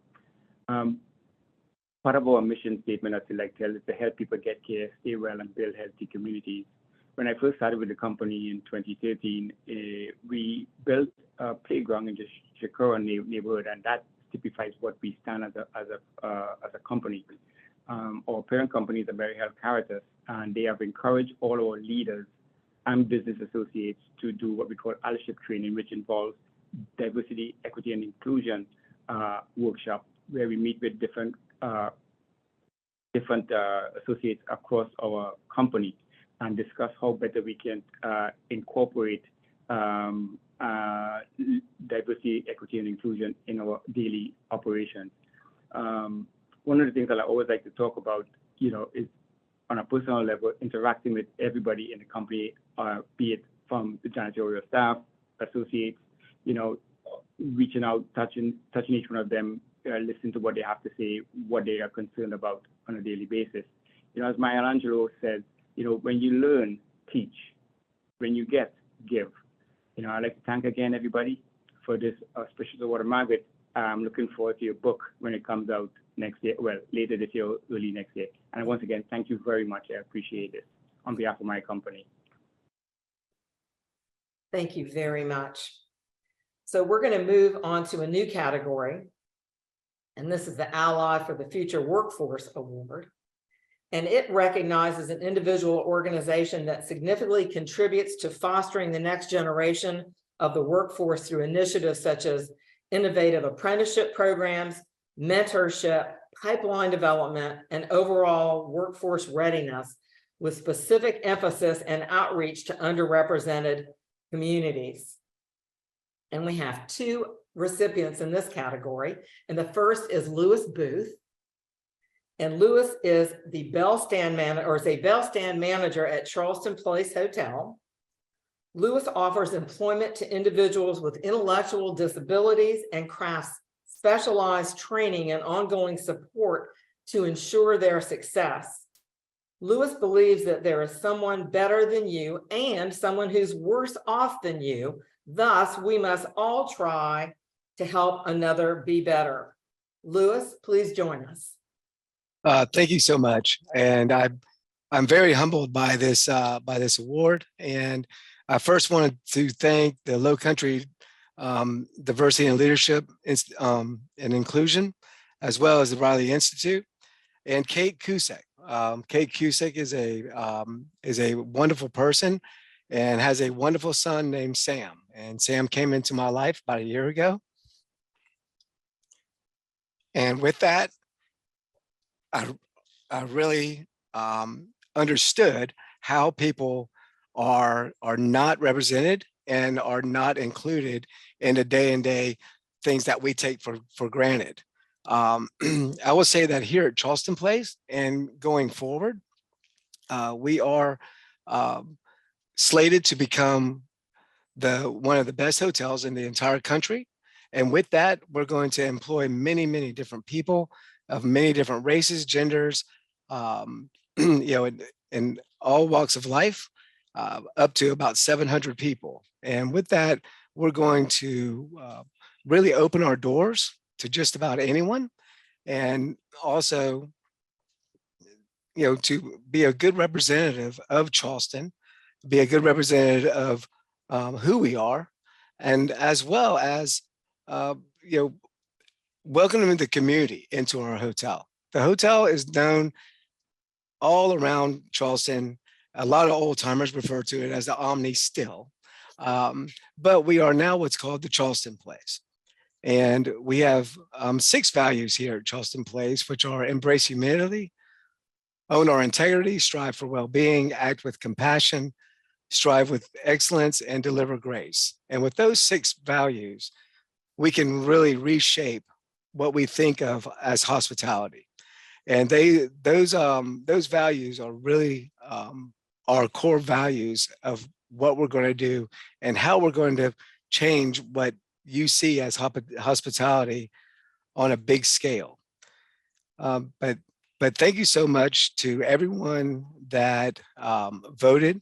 Part of our mission statement at Select Health is to help people get care, stay well, and build healthy communities. When I first started with the company in 2013, we built a playground in the Shakura neighborhood, and that typifies what we stand as a company. Our parent company is AmeriHealth Caritas, and they have encouraged all our leaders and business associates to do what we call allyship training, which involves diversity, equity, and inclusion workshop, where we meet with different associates across our company and discuss how better we can incorporate diversity, equity, and inclusion in our daily operations. One of the things that I always like to talk about, is on a personal level, interacting with everybody in the company, be it from the janitorial staff, associates, reaching out, touching each one of them, listening to what they have to say, what they are concerned about on a daily basis. As Maya Angelou says, when you learn, teach. When you get, give. I'd like to thank again everybody for this auspicious award. Margaret, I'm looking forward to your book when it comes out next year, well, later this year, early next year. And once again, thank you very much. I appreciate it on behalf of my company. Thank you very much. So we're going to move on to a new category. And this is the Ally for the Future Workforce Award. And it recognizes an individual or organization that significantly contributes to fostering the next generation of the workforce through initiatives such as innovative apprenticeship programs, mentorship, pipeline development, and overall workforce readiness, with specific emphasis and outreach to underrepresented communities. And we have two recipients in this category. And the first is Lewis Booth. And Lewis is the bell stand manager at Charleston Place Hotel. Lewis offers employment to individuals with intellectual disabilities and crafts specialized training and ongoing support to ensure their success. Lewis believes that there is someone better than you and someone who's worse off than you. Thus, we must all try to help another be better. Lewis, please join us. Thank you so much, and I'm very humbled by this award. And I first wanted to thank the Lowcountry Diversity and Leadership and Inclusion, as well as the Riley Institute, and Kate Cusick. Kate Cusick is a wonderful person and has a wonderful son named Sam. And Sam came into my life about a year ago. And with that, I really understood how people are not represented and are not included in the day-to-day things that we take for granted. I will say that here at Charleston Place and going forward, we are slated to become one of the best hotels in the entire country. And with that, we're going to employ many, many different people of many different races, genders, in all walks of life, up to about 700 people. And with that, we're going to really open our doors to just about anyone, and also, to be a good representative of Charleston, be a good representative of who we are, and as well as, welcoming the community into our hotel. The hotel is known all around Charleston. A lot of old timers refer to it as the Omni still, but we are now what's called the Charleston Place. And we have 6 values here at Charleston Place, which are embrace humanity, own our integrity, strive for well-being, act with compassion, strive with excellence, and deliver grace. And with those 6 values, we can really reshape what we think of as hospitality. And those values are really our core values of what we're going to do and how we're going to change what you see as hospitality on a big scale. But thank you so much to everyone that voted.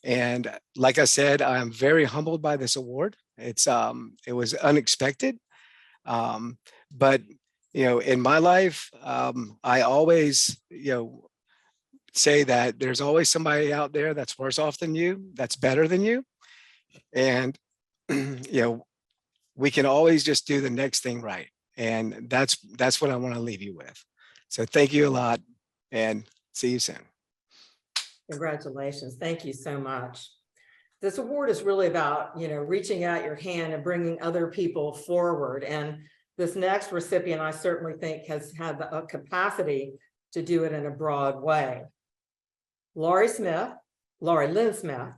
And like I said, I'm very humbled by this award. It was unexpected. But in my life, I always, say that there's always somebody out there that's worse off than you, that's better than you. And, we can always just do the next thing right. And that's what I want to leave you with. So thank you a lot and see you soon. Congratulations. Thank you so much. This award is really about, reaching out your hand and bringing other people forward. And this next recipient, I certainly think, has had the capacity to do it in a broad way. Laurie Lynn Smith,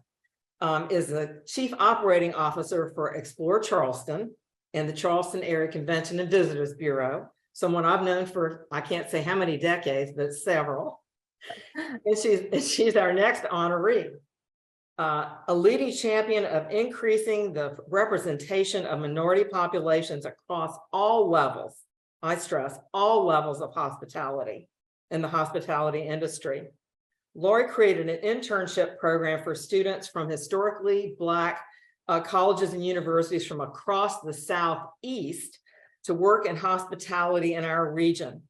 is the Chief Operating Officer for Explore Charleston and the Charleston Area Convention and Visitors Bureau, someone I've known for, I can't say how many decades, but several. And she's our next honoree. A leading champion of increasing the representation of minority populations across all levels, I stress, all levels of hospitality in the hospitality industry. Laurie created an internship program for students from historically Black colleges and universities from across the Southeast to work in hospitality in our region.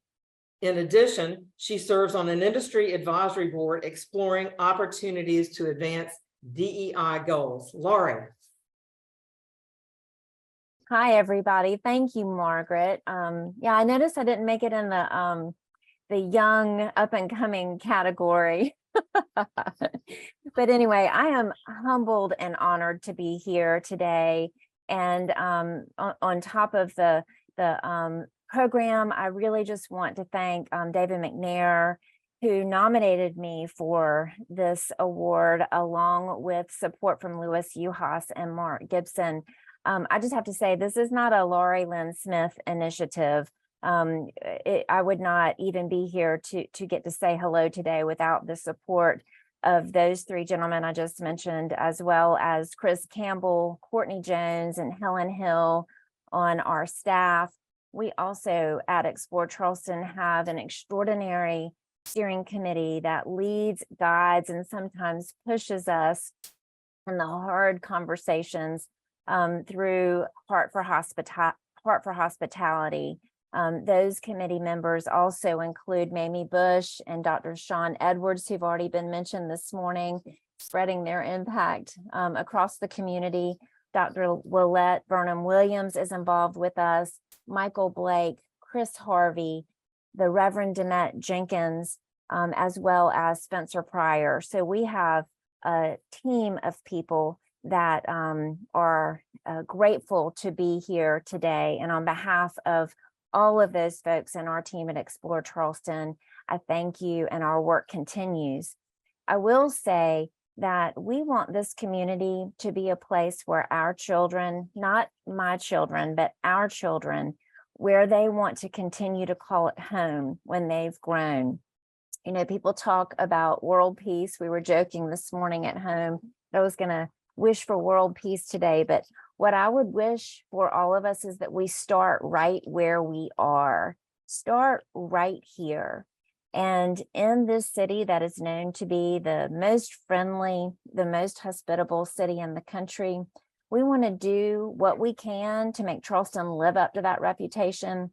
In addition, she serves on an industry advisory board exploring opportunities to advance DEI goals. Laurie. Hi, everybody. Thank you, Margaret. Yeah, I noticed I didn't make it in the young up and coming category. But anyway, I am humbled and honored to be here today. And on top of the program, I really just want to thank David McNair, who nominated me for this award, along with support from Louis Uhas and Mark Gibson. I just have to say, this is not a Laurie Lynn Smith initiative. I would not even be here to get to say hello today without the support of those 3 gentlemen I just mentioned, as well as Chris Campbell, Courtney Jones, and Helen Hill on our staff. We also at Explore Charleston have an extraordinary steering committee that leads, guides, and sometimes pushes us in the hard conversations through Heart for Hospitality. Those committee members also include Mamie Bush and Dr. Sean Edwards, who've already been mentioned this morning, spreading their impact across the community. Dr. Willette Burnham Williams is involved with us, Michael Blake, Chris Harvey, the Reverend Demet Jenkins, as well as Spencer Pryor. So we have a team of people that are grateful to be here today. And on behalf of all of those folks in our team at Explore Charleston, I thank you, and our work continues. I will say that we want this community to be a place where our children, not my children, but our children, where they want to continue to call it home when they've grown. People talk about world peace. We were joking this morning at home that I was going to wish for world peace today, but what I would wish for all of us is that we start right where we are, start right here. And in this city that is known to be the most friendly, the most hospitable city in the country, we want to do what we can to make Charleston live up to that reputation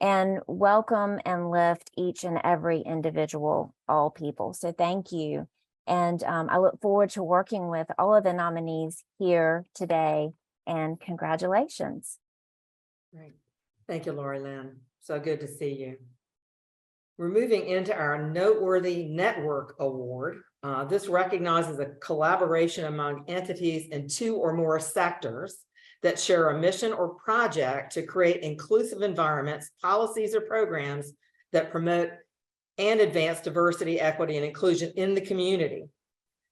and welcome and lift each and every individual, all people. So thank you. And I look forward to working with all of the nominees here today, and congratulations. Great. Thank you, Laurie Lynn. So good to see you. We're moving into our Noteworthy Network Award. This recognizes a collaboration among entities in 2 or more sectors that share a mission or project to create inclusive environments, policies, or programs that promote and advance diversity, equity, and inclusion in the community.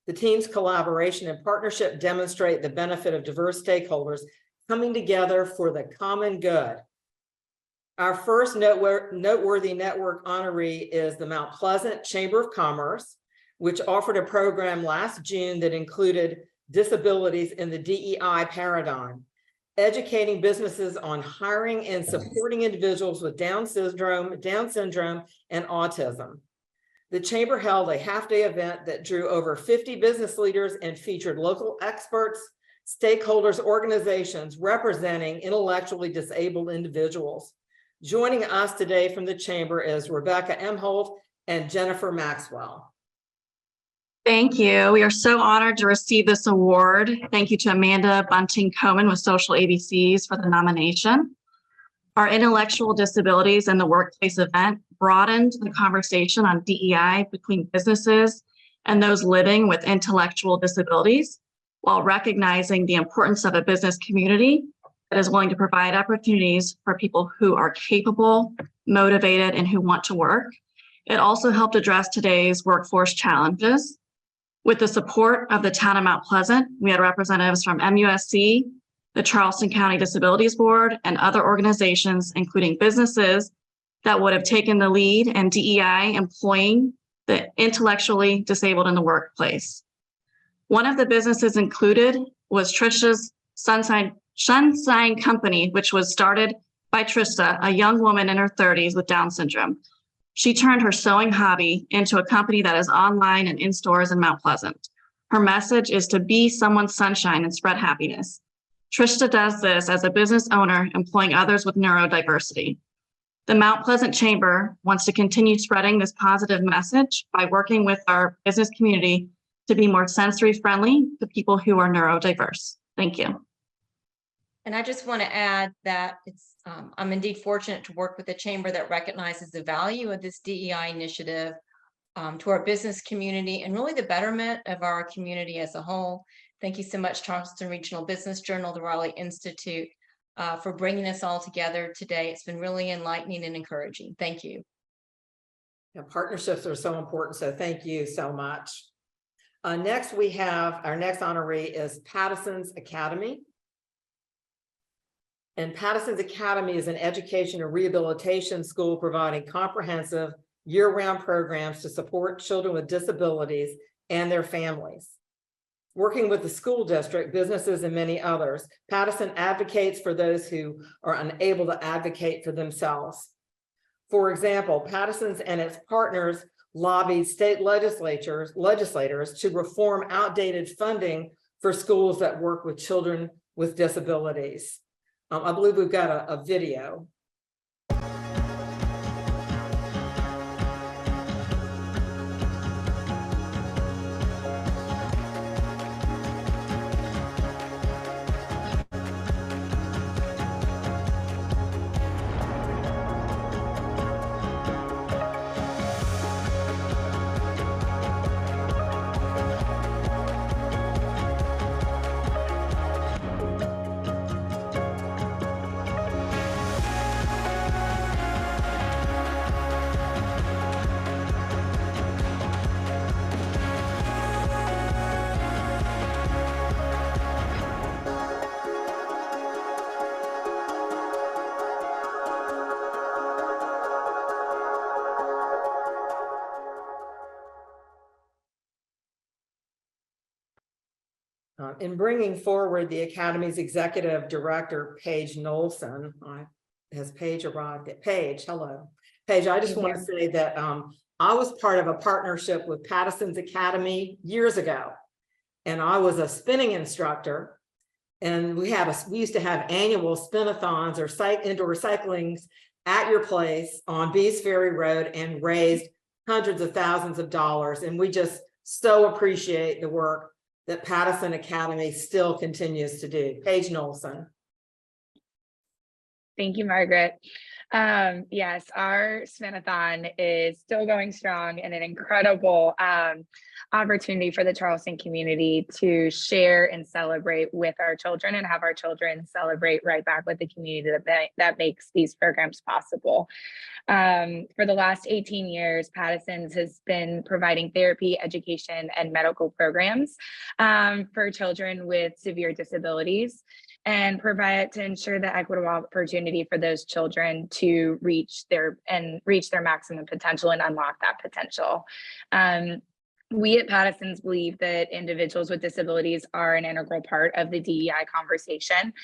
The team's collaboration and partnership demonstrate the benefit of diverse stakeholders coming together for the common good. Our first noteworthy network honoree is the Mount Pleasant Chamber of Commerce, which offered a program last June that included disabilities in the DEI paradigm, educating businesses on hiring and supporting individuals with Down syndrome, and autism. The chamber held a half-day event that drew over 50 business leaders and featured local experts, stakeholders, organizations representing intellectually disabled individuals. Joining us today from the chamber is Rebecca Emholt and Jennifer Maxwell. Thank you. We are so honored to receive this award. Thank you to Amanda Bunting-Cohen with Social ABCs for the nomination. Our intellectual disabilities in the workplace event broadened the conversation on DEI between businesses and those living with intellectual disabilities, while recognizing the importance of a business community that is willing to provide opportunities for people who are capable, motivated, and who want to work. It also helped address today's workforce challenges. With the support of the town of Mount Pleasant, we had representatives from MUSC, the Charleston County Disabilities Board, and other organizations, including businesses that would have taken the lead in DEI employing the intellectually disabled in the workplace. One of the businesses included was Trisha's Sunshine Company, which was started by Trista, a young woman in her 30s with Down syndrome. She turned her sewing hobby into a company that is online and in stores in Mount Pleasant. Her message is to be someone's sunshine and spread happiness. Trista does this as a business owner employing others with neurodiversity. The Mount Pleasant Chamber wants to continue spreading this positive message by working with our business community to be more sensory friendly to people who are neurodiverse. Thank you. And I just want to add that I'm indeed fortunate to work with a chamber that recognizes the value of this DEI initiative to our business community and really the betterment of our community as a whole. Thank you so much, Charleston Regional Business Journal, the Raleigh Institute, for bringing us all together today. It's been really enlightening and encouraging. Thank you. Yeah, partnerships are so important, so thank you so much. Next, we have our next honoree is Patterson's Academy. And Patterson's Academy is an education and rehabilitation school providing comprehensive year-round programs to support children with disabilities and their families. Working with the school district, businesses, and many others, Patterson advocates for those who are unable to advocate for themselves. For example, Patterson's and its partners lobbied state legislators to reform outdated funding for schools that work with children with disabilities. I believe we've got a video. In bringing forward the Academy's Executive Director, Paige Knowlson, has Paige arrived at Paige? Hello. Paige, I just want to say that I was part of a partnership with Patterson's Academy years ago, and I was a spinning instructor, and we used to have annual spin-a-thons or indoor cyclings at your place on Bees Ferry Road and raised hundreds of thousands of dollars, and we just so appreciate the work that Patterson Academy still continues to do. Paige Knowlson. Thank you, Margaret. Yes, our spin-a-thon is still going strong and an incredible opportunity for the Charleston community to share and celebrate with our children and have our children celebrate right back with the community that makes these programs possible. For the last 18 years, Patterson's has been providing therapy, education, and medical programs for children with severe disabilities, and provide to ensure the equitable opportunity for those children to reach their maximum potential and unlock that potential. We at Patterson's believe that individuals with disabilities are an integral part of the DEI conversation,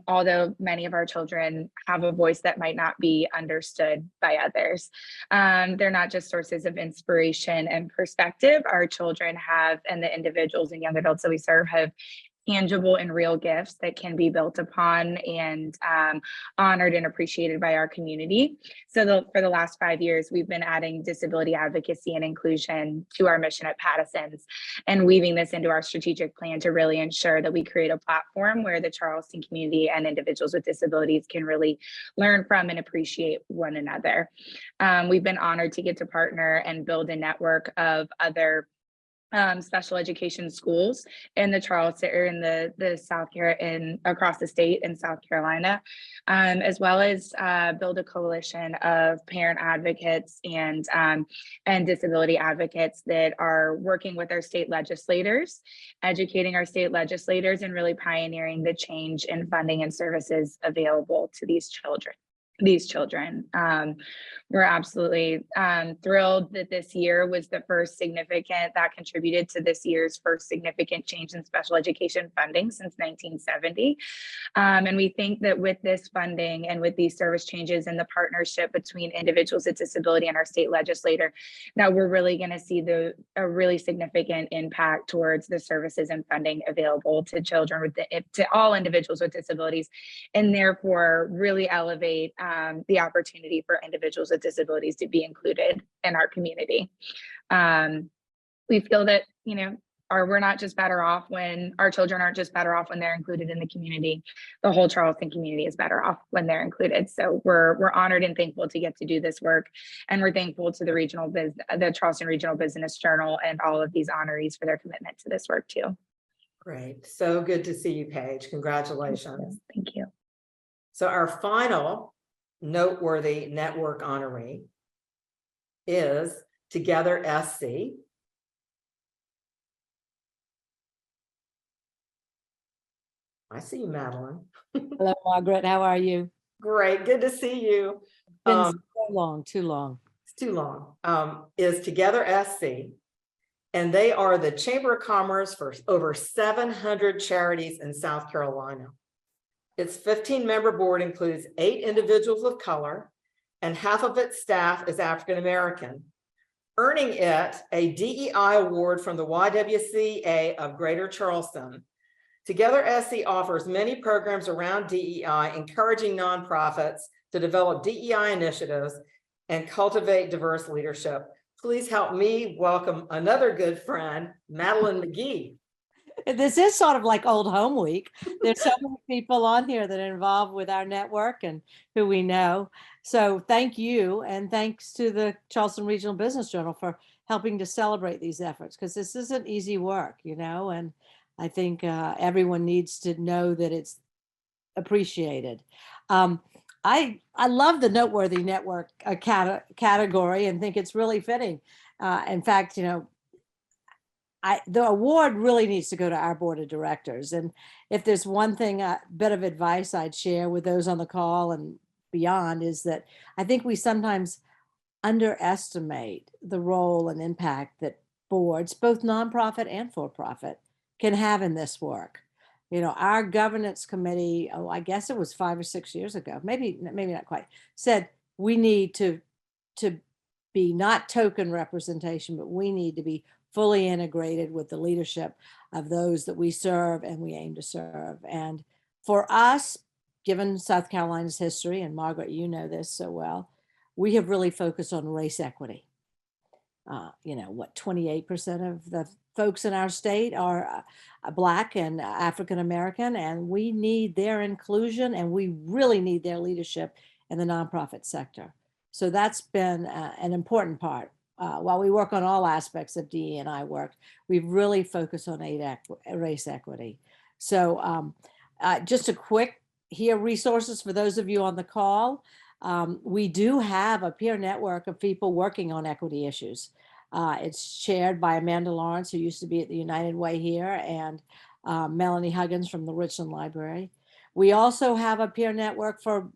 although many of our children have a voice that might not be understood by others. They're not just sources of inspiration and perspective. Our children have, and the individuals and young adults that we serve have tangible and real gifts that can be built upon and honored and appreciated by our community. So for the last 5 years, we've been adding disability advocacy and inclusion to our mission at Patterson's and weaving this into our strategic plan to really ensure that we create a platform where the Charleston community and individuals with disabilities can really learn from and appreciate one another. We've been honored to get to partner and build a network of other special education schools in the Charleston or in the South Carolina across the state in South Carolina, as well as build a coalition of parent advocates and disability advocates that are working with our state legislators, educating our state legislators, and really pioneering the change in funding and services available to these children. We're absolutely thrilled that this year was the first significant, that contributed to this year's first significant change in special education funding since 1970. And we think that with this funding and with these service changes and the partnership between individuals with disability and our state legislator, that we're really going to see a really significant impact towards the services and funding available to children to all individuals with disabilities, and therefore really elevate the opportunity for individuals with disabilities to be included in our community. We feel that, we're not just better off when our children aren't just better off when they're included in the community. The whole Charleston community is better off when they're included. So we're honored and thankful to get to do this work. And we're thankful to the Charleston Regional Business Journal and all of these honorees for their commitment to this work too. Great. So good to see you, Paige. Congratulations. Thank you. So our final noteworthy network honoree is Together SC. I see you, Madeline. Hello, Margaret. How are you? Great. Good to see you. Been so long, too long. It's too long. Is Together SC, and they are the Chamber of Commerce for over 700 charities in South Carolina. Its 15-member board includes 8 individuals of color, and half of its staff is African-American, earning it a DEI award from the YWCA of Greater Charleston. Together SC offers many programs around DEI, encouraging nonprofits to develop DEI initiatives and cultivate diverse leadership. Please help me welcome another good friend, Madeline McGee. This is sort of like Old Home Week. There's so many people on here that are involved with our network and who we know. So thank you. And thanks to the Charleston Regional Business Journal for helping to celebrate these efforts, because this isn't easy work, and I think everyone needs to know that it's appreciated. I love the noteworthy network category and think it's really fitting. In fact, the award really needs to go to our board of directors. And if there's one thing, a bit of advice I'd share with those on the call and beyond is that I think we sometimes underestimate the role and impact that boards, both nonprofit and for-profit, can have in this work. Our governance committee, I guess it was 5 or 6 years ago, maybe not quite, said we need to be not token representation, but we need to be fully integrated with the leadership of those that we serve and we aim to serve. And for us, given South Carolina's history, and Margaret, you know this so well, we have really focused on race equity. 28% of the folks in our state are Black and African American, and we need their inclusion, and we really need their leadership and the nonprofit sector. So that's been an important part. While we work on all aspects of DE&I work, we've really focused on race equity. So just a quick resources for those of you on the call. We do have a peer network of people working on equity issues. It's chaired by Amanda Lawrence, who used to be at the United Way here, and Melanie Huggins from the Richland Library. We also have a peer network for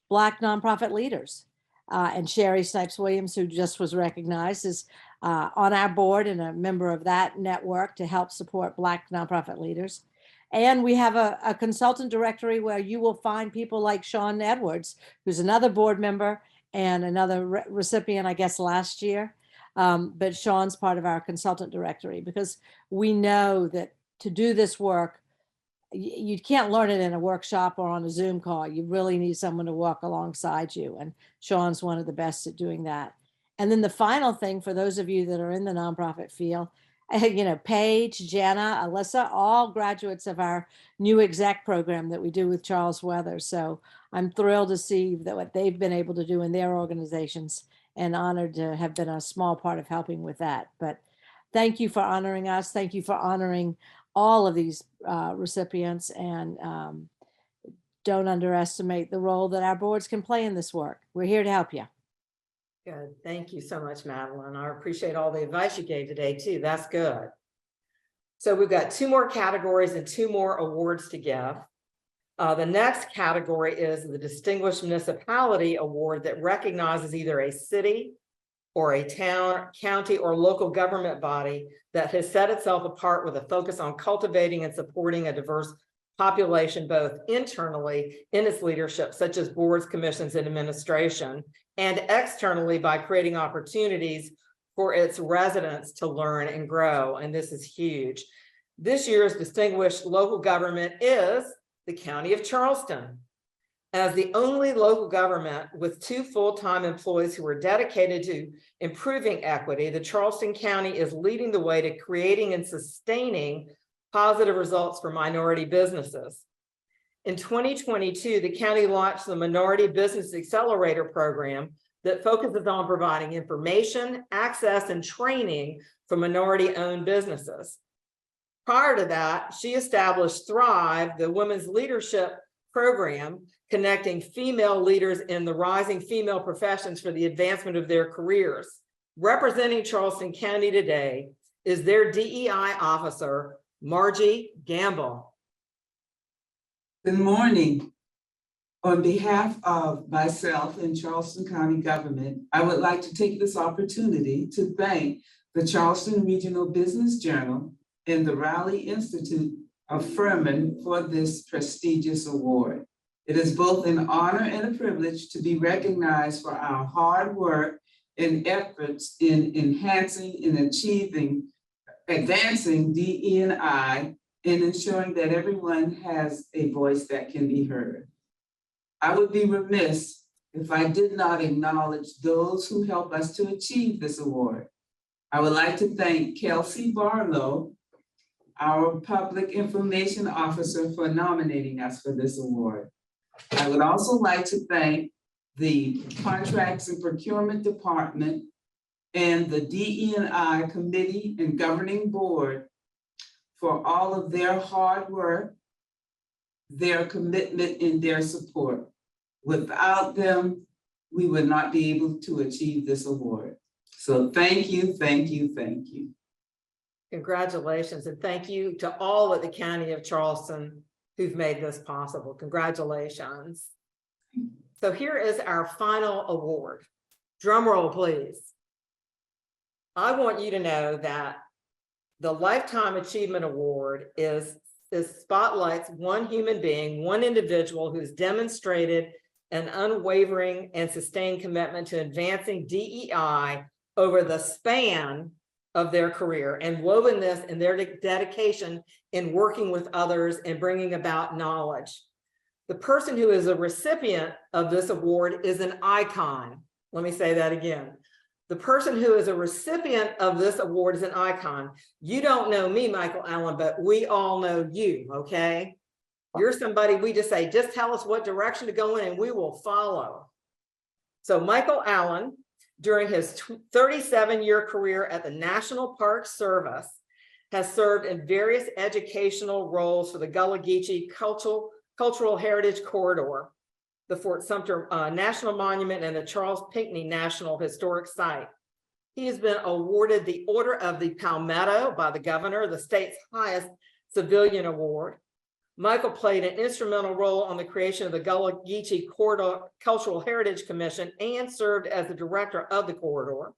Black nonprofit leaders. And Sherry Snipes-Williams, who just was recognized, is on our board and a member of that network to help support Black nonprofit leaders. And we have a consultant directory where you will find people like Sean Edwards, who's another board member and another recipient, I guess, last year. But Sean's part of our consultant directory, because we know that to do this work, you can't learn it in a workshop or on a Zoom call. You really need someone to walk alongside you. And Sean's one of the best at doing that. And then the final thing for those of you that are in the nonprofit field, Paige, Jenna, Alyssa, all graduates of our new exec program that we do with Charles Weathers. So I'm thrilled to see that what they've been able to do in their organizations, and honored to have been a small part of helping with that. But thank you for honoring us. Thank you for honoring all of these recipients, and don't underestimate the role that our boards can play in this work. We're here to help you. Good. Thank you so much, Madeline. I appreciate all the advice you gave today too. That's good. So we've got 2 more categories and 2 more awards to give. The next category is the Distinguished Municipality Award that recognizes either a city or a town, county, or local government body that has set itself apart with a focus on cultivating and supporting a diverse population, both internally in its leadership, such as boards, commissions, and administration, and externally by creating opportunities for its residents to learn and grow. And this is huge. This year's distinguished local government is the County of Charleston. As the only local government with 2 full-time employees who are dedicated to improving equity, the Charleston County is leading the way to creating and sustaining positive results for minority businesses. In 2022, the county launched the Minority Business Accelerator Program that focuses on providing information, access, and training for minority-owned businesses. Prior to that, she established Thrive, the Women's Leadership Program, connecting female leaders in the rising female professions for the advancement of their careers. Representing Charleston County today is their DEI officer, Margie Gamble. Good morning. On behalf of myself and Charleston County government, I would like to take this opportunity to thank the Charleston Regional Business Journal and the Raleigh Institute of Furman for this prestigious award. It is both an honor and a privilege to be recognized for our hard work and efforts in enhancing and advancing DE&I and ensuring that everyone has a voice that can be heard. I would be remiss if I did not acknowledge those who helped us to achieve this award. I would like to thank Kelsey Barlow, our Public Information Officer, for nominating us for this award. I would also like to thank the Contracts and Procurement Department and the DE&I Committee and Governing Board for all of their hard work, their commitment, and their support. Without them, we would not be able to achieve this award. So thank you, thank you, thank you. Congratulations, and thank you to all at the County of Charleston who've made this possible. Congratulations. So here is our final award. Drum roll, please. I want you to know that the Lifetime Achievement Award spotlights one human being, one individual who's demonstrated an unwavering and sustained commitment to advancing DEI over the span of their career and woven this in their dedication in working with others and bringing about knowledge. The person who is a recipient of this award is an icon. Let me say that again. The person who is a recipient of this award is an icon. You don't know me, Michael Allen, but we all know you, okay? You're somebody we just say, just tell us what direction to go in and we will follow. So Michael Allen, during his 37-year career at the National Park Service, has served in various educational roles for the Gullah Geechee Cultural Heritage Corridor, the Fort Sumter National Monument, and the Charles Pinckney National Historic Site. He has been awarded the Order of the Palmetto by the governor, the state's highest civilian award. Michael played an instrumental role on the creation of the Gullah Geechee Corridor Cultural Heritage Commission and served as the director of the corridor.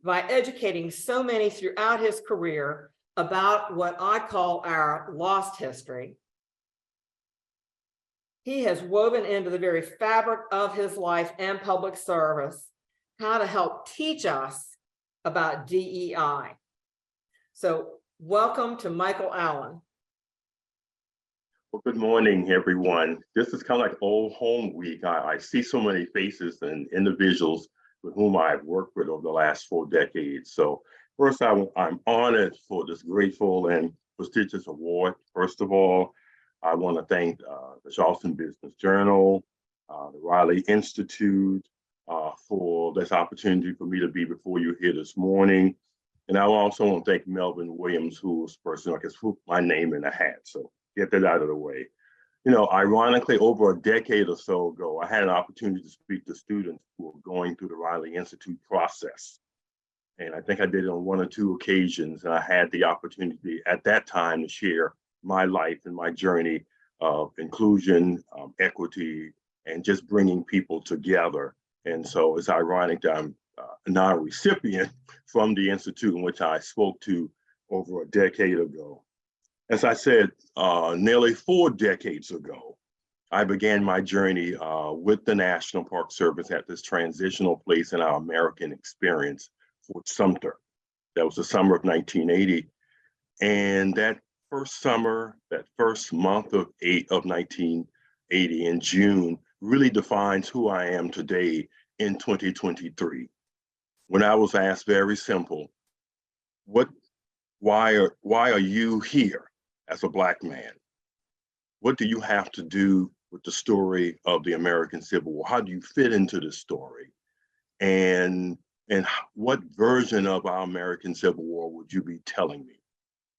By educating so many throughout his career about what I call our lost history, he has woven into the very fabric of his life and public service how to help teach us about DEI. So welcome to Michael Allen. Well, good morning, everyone. This is kind of like old home week. I see so many faces and individuals with whom I've worked with over the last 4 decades. So first, I'm honored for this grateful and prestigious award. First of all, I want to thank the Charleston Business Journal, the Riley Institute for this opportunity for me to be before you here this morning. And I also want to thank Melvin Williams, who's the person I guess put my name in a hat. So get that out of the way. You know, ironically, over a decade or so ago, I had an opportunity to speak to students who were going through the Riley Institute process. And I think I did it on 1 or 2 occasions. And I had the opportunity at that time to share my life and my journey of inclusion, equity, and just bringing people together. And so it's ironic that I'm now a recipient from the Institute in which I spoke to over a decade ago. As I said, nearly 4 decades ago, I began my journey with the National Park Service at this transitional place in our American experience, Fort Sumter. That was the summer of 1980. And that first summer, that first month of 1980 in June, really defines who I am today in 2023. When I was asked very simple, why are you here as a Black man? What do you have to do with the story of the American Civil War? How do you fit into this story? And what version of our American Civil War would you be telling me?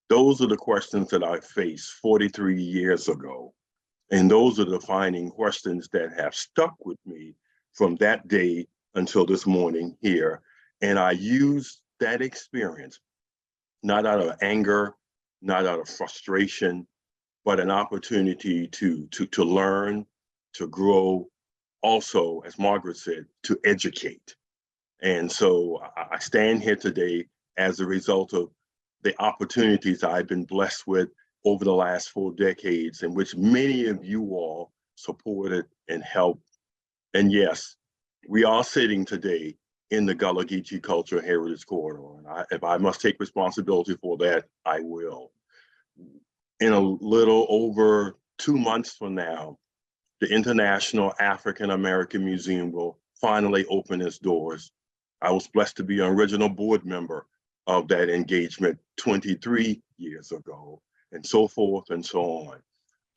Those are the questions that I faced 43 years ago. And those are the defining questions that have stuck with me from that day until this morning here. And I use that experience, not out of anger, not out of frustration, but an opportunity to learn, to grow, also, as Margaret said, to educate. And so I stand here today as a result of the opportunities I've been blessed with over the last 4 decades, in which many of you all supported and helped. And yes, we are sitting today in the Gullah Geechee Cultural Heritage Corridor. And if I must take responsibility for that, I will. In a little over 2 months from now, the International African American Museum will finally open its doors. I was blessed to be an original board member of that engagement 23 years ago, and so forth and so on.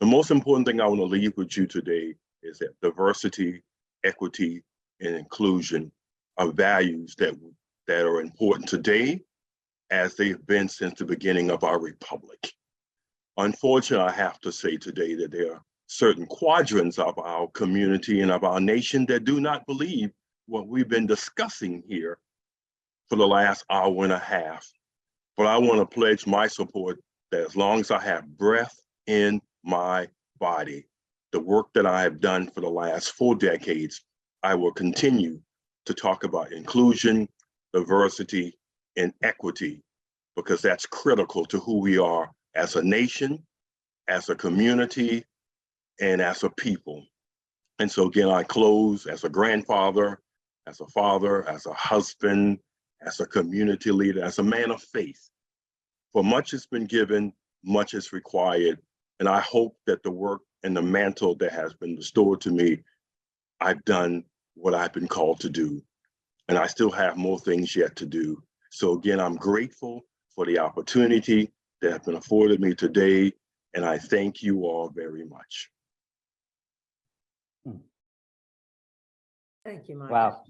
The most important thing I want to leave with you today is that diversity, equity, and inclusion are values that are important today as they've been since the beginning of our republic. Unfortunately, I have to say today that there are certain quadrants of our community and of our nation that do not believe what we've been discussing here for the last hour and a half. But I want to pledge my support that as long as I have breath in my body, the work that I have done for the last 4 decades, I will continue to talk about inclusion, diversity, and equity, because that's critical to who we are as a nation, as a community, and as a people. And so again, I close as a grandfather, as a father, as a husband, as a community leader, as a man of faith. For much has been given, much is required. And I hope that the work and the mantle that has been restored to me, I've done what I've been called to do. And I still have more things yet to do. So again, I'm grateful for the opportunity that has been afforded me today. And I thank you all very much. Thank you, Mike. Wow.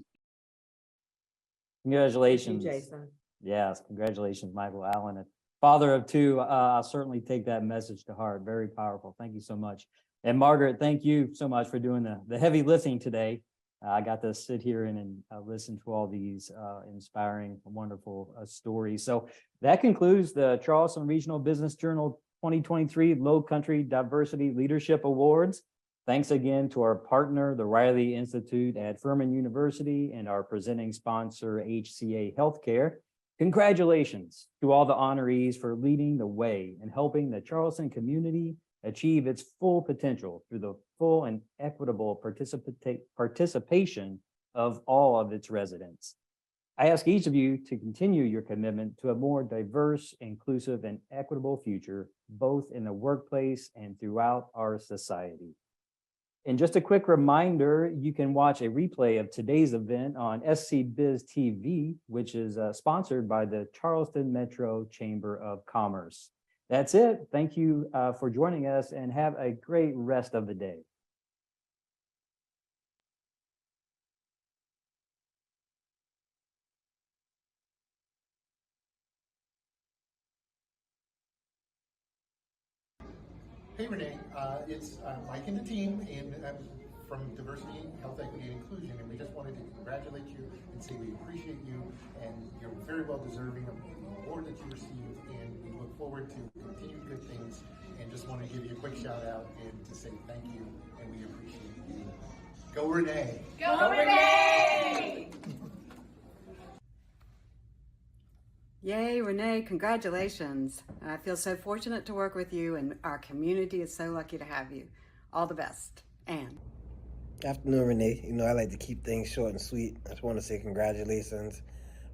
Congratulations. Thank you, Jason. Yes, congratulations, Michael Allen. A father of two, I'll certainly take that message to heart. Very powerful. Thank you so much. And Margaret, thank you so much for doing the heavy lifting today. I got to sit here and listen to all these inspiring, wonderful stories. So that concludes the Charleston Regional Business Journal 2023 Lowcountry Diversity Leadership Awards. Thanks again to our partner, the Riley Institute at Furman University, and our presenting sponsor, HCA Healthcare. Congratulations to all the honorees for leading the way and helping the Charleston community achieve its full potential through the full and equitable participation of all of its residents. I ask each of you to continue your commitment to a more diverse, inclusive, and equitable future, both in the workplace and throughout our society. And just a quick reminder, you can watch a replay of today's event on SC Biz TV, which is sponsored by the Charleston Metro Chamber of Commerce. That's it. Thank you for joining us, and have a great rest of the day. Hey Renee, it's Mike and the team from Diversity, Health, Equity, and Inclusion, and we just wanted to congratulate you and say we appreciate you, and you're very well deserving of the award that you received, and we look forward to continued good things, and just want to give you a quick shout out and to say thank you, and we appreciate you. Go Renee! Go Renee! Yay, Renee, congratulations. I feel so fortunate to work with you, and our community is so lucky to have you. All the best. Ann. Afternoon, Renee. You know, I like to keep things short and sweet. I just want to say congratulations,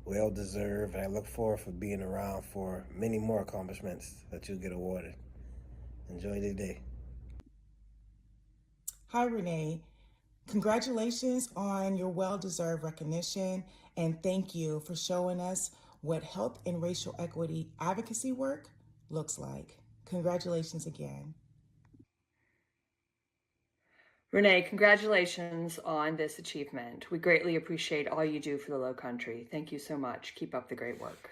well deserved, and I look forward for being around for many more accomplishments that you'll get awarded. Enjoy the day. Hi, Renee. Congratulations on your well-deserved recognition, and thank you for showing us what health and racial equity advocacy work looks like. Congratulations again. Renee, congratulations on this achievement. We greatly appreciate all you do for the Lowcountry. Thank you so much. Keep up the great work.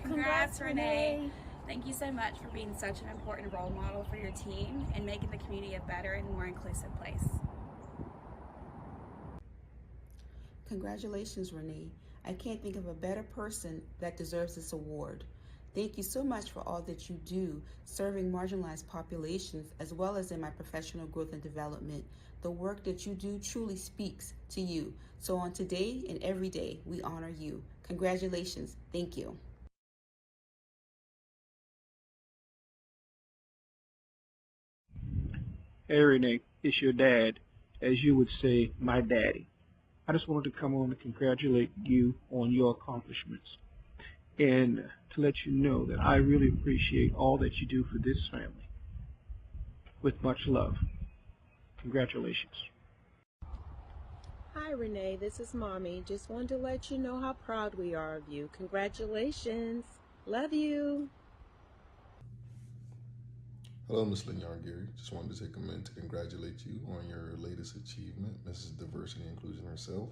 Congrats, Renee. Thank you so much for being such an important role model for your team and making the community a better and more inclusive place. Congratulations, Renee. I can't think of a better person that deserves this award. Thank you so much for all that you do, serving marginalized populations, as well as in my professional growth and development. The work that you do truly speaks to you. So on today and every day, we honor you. Congratulations. Thank you. Hey Renee, it's your dad. As you would say, my daddy. I just wanted to come on and congratulate you on your accomplishments, and to let you know that I really appreciate all that you do for this family. With much love. Congratulations. Hi Renee, this is Mommy. Just wanted to let you know how proud we are of you. Congratulations. Love you. Hello, Ms. Lynn Gary. Just wanted to take a minute to congratulate you on your latest achievement, Mrs. Diversity and Inclusion herself.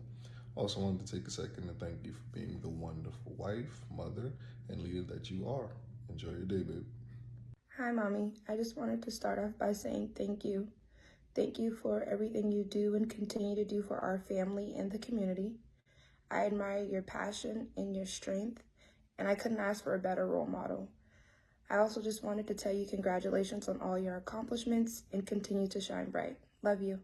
Also wanted to take a second to thank you for being the wonderful wife, mother, and leader that you are. Enjoy your day, babe. Hi, Mommy. I just wanted to start off by saying thank you. Thank you for everything you do and continue to do for our family and the community. I admire your passion and your strength, and I couldn't ask for a better role model. I also just wanted to tell you congratulations on all your accomplishments and continue to shine bright. Love you.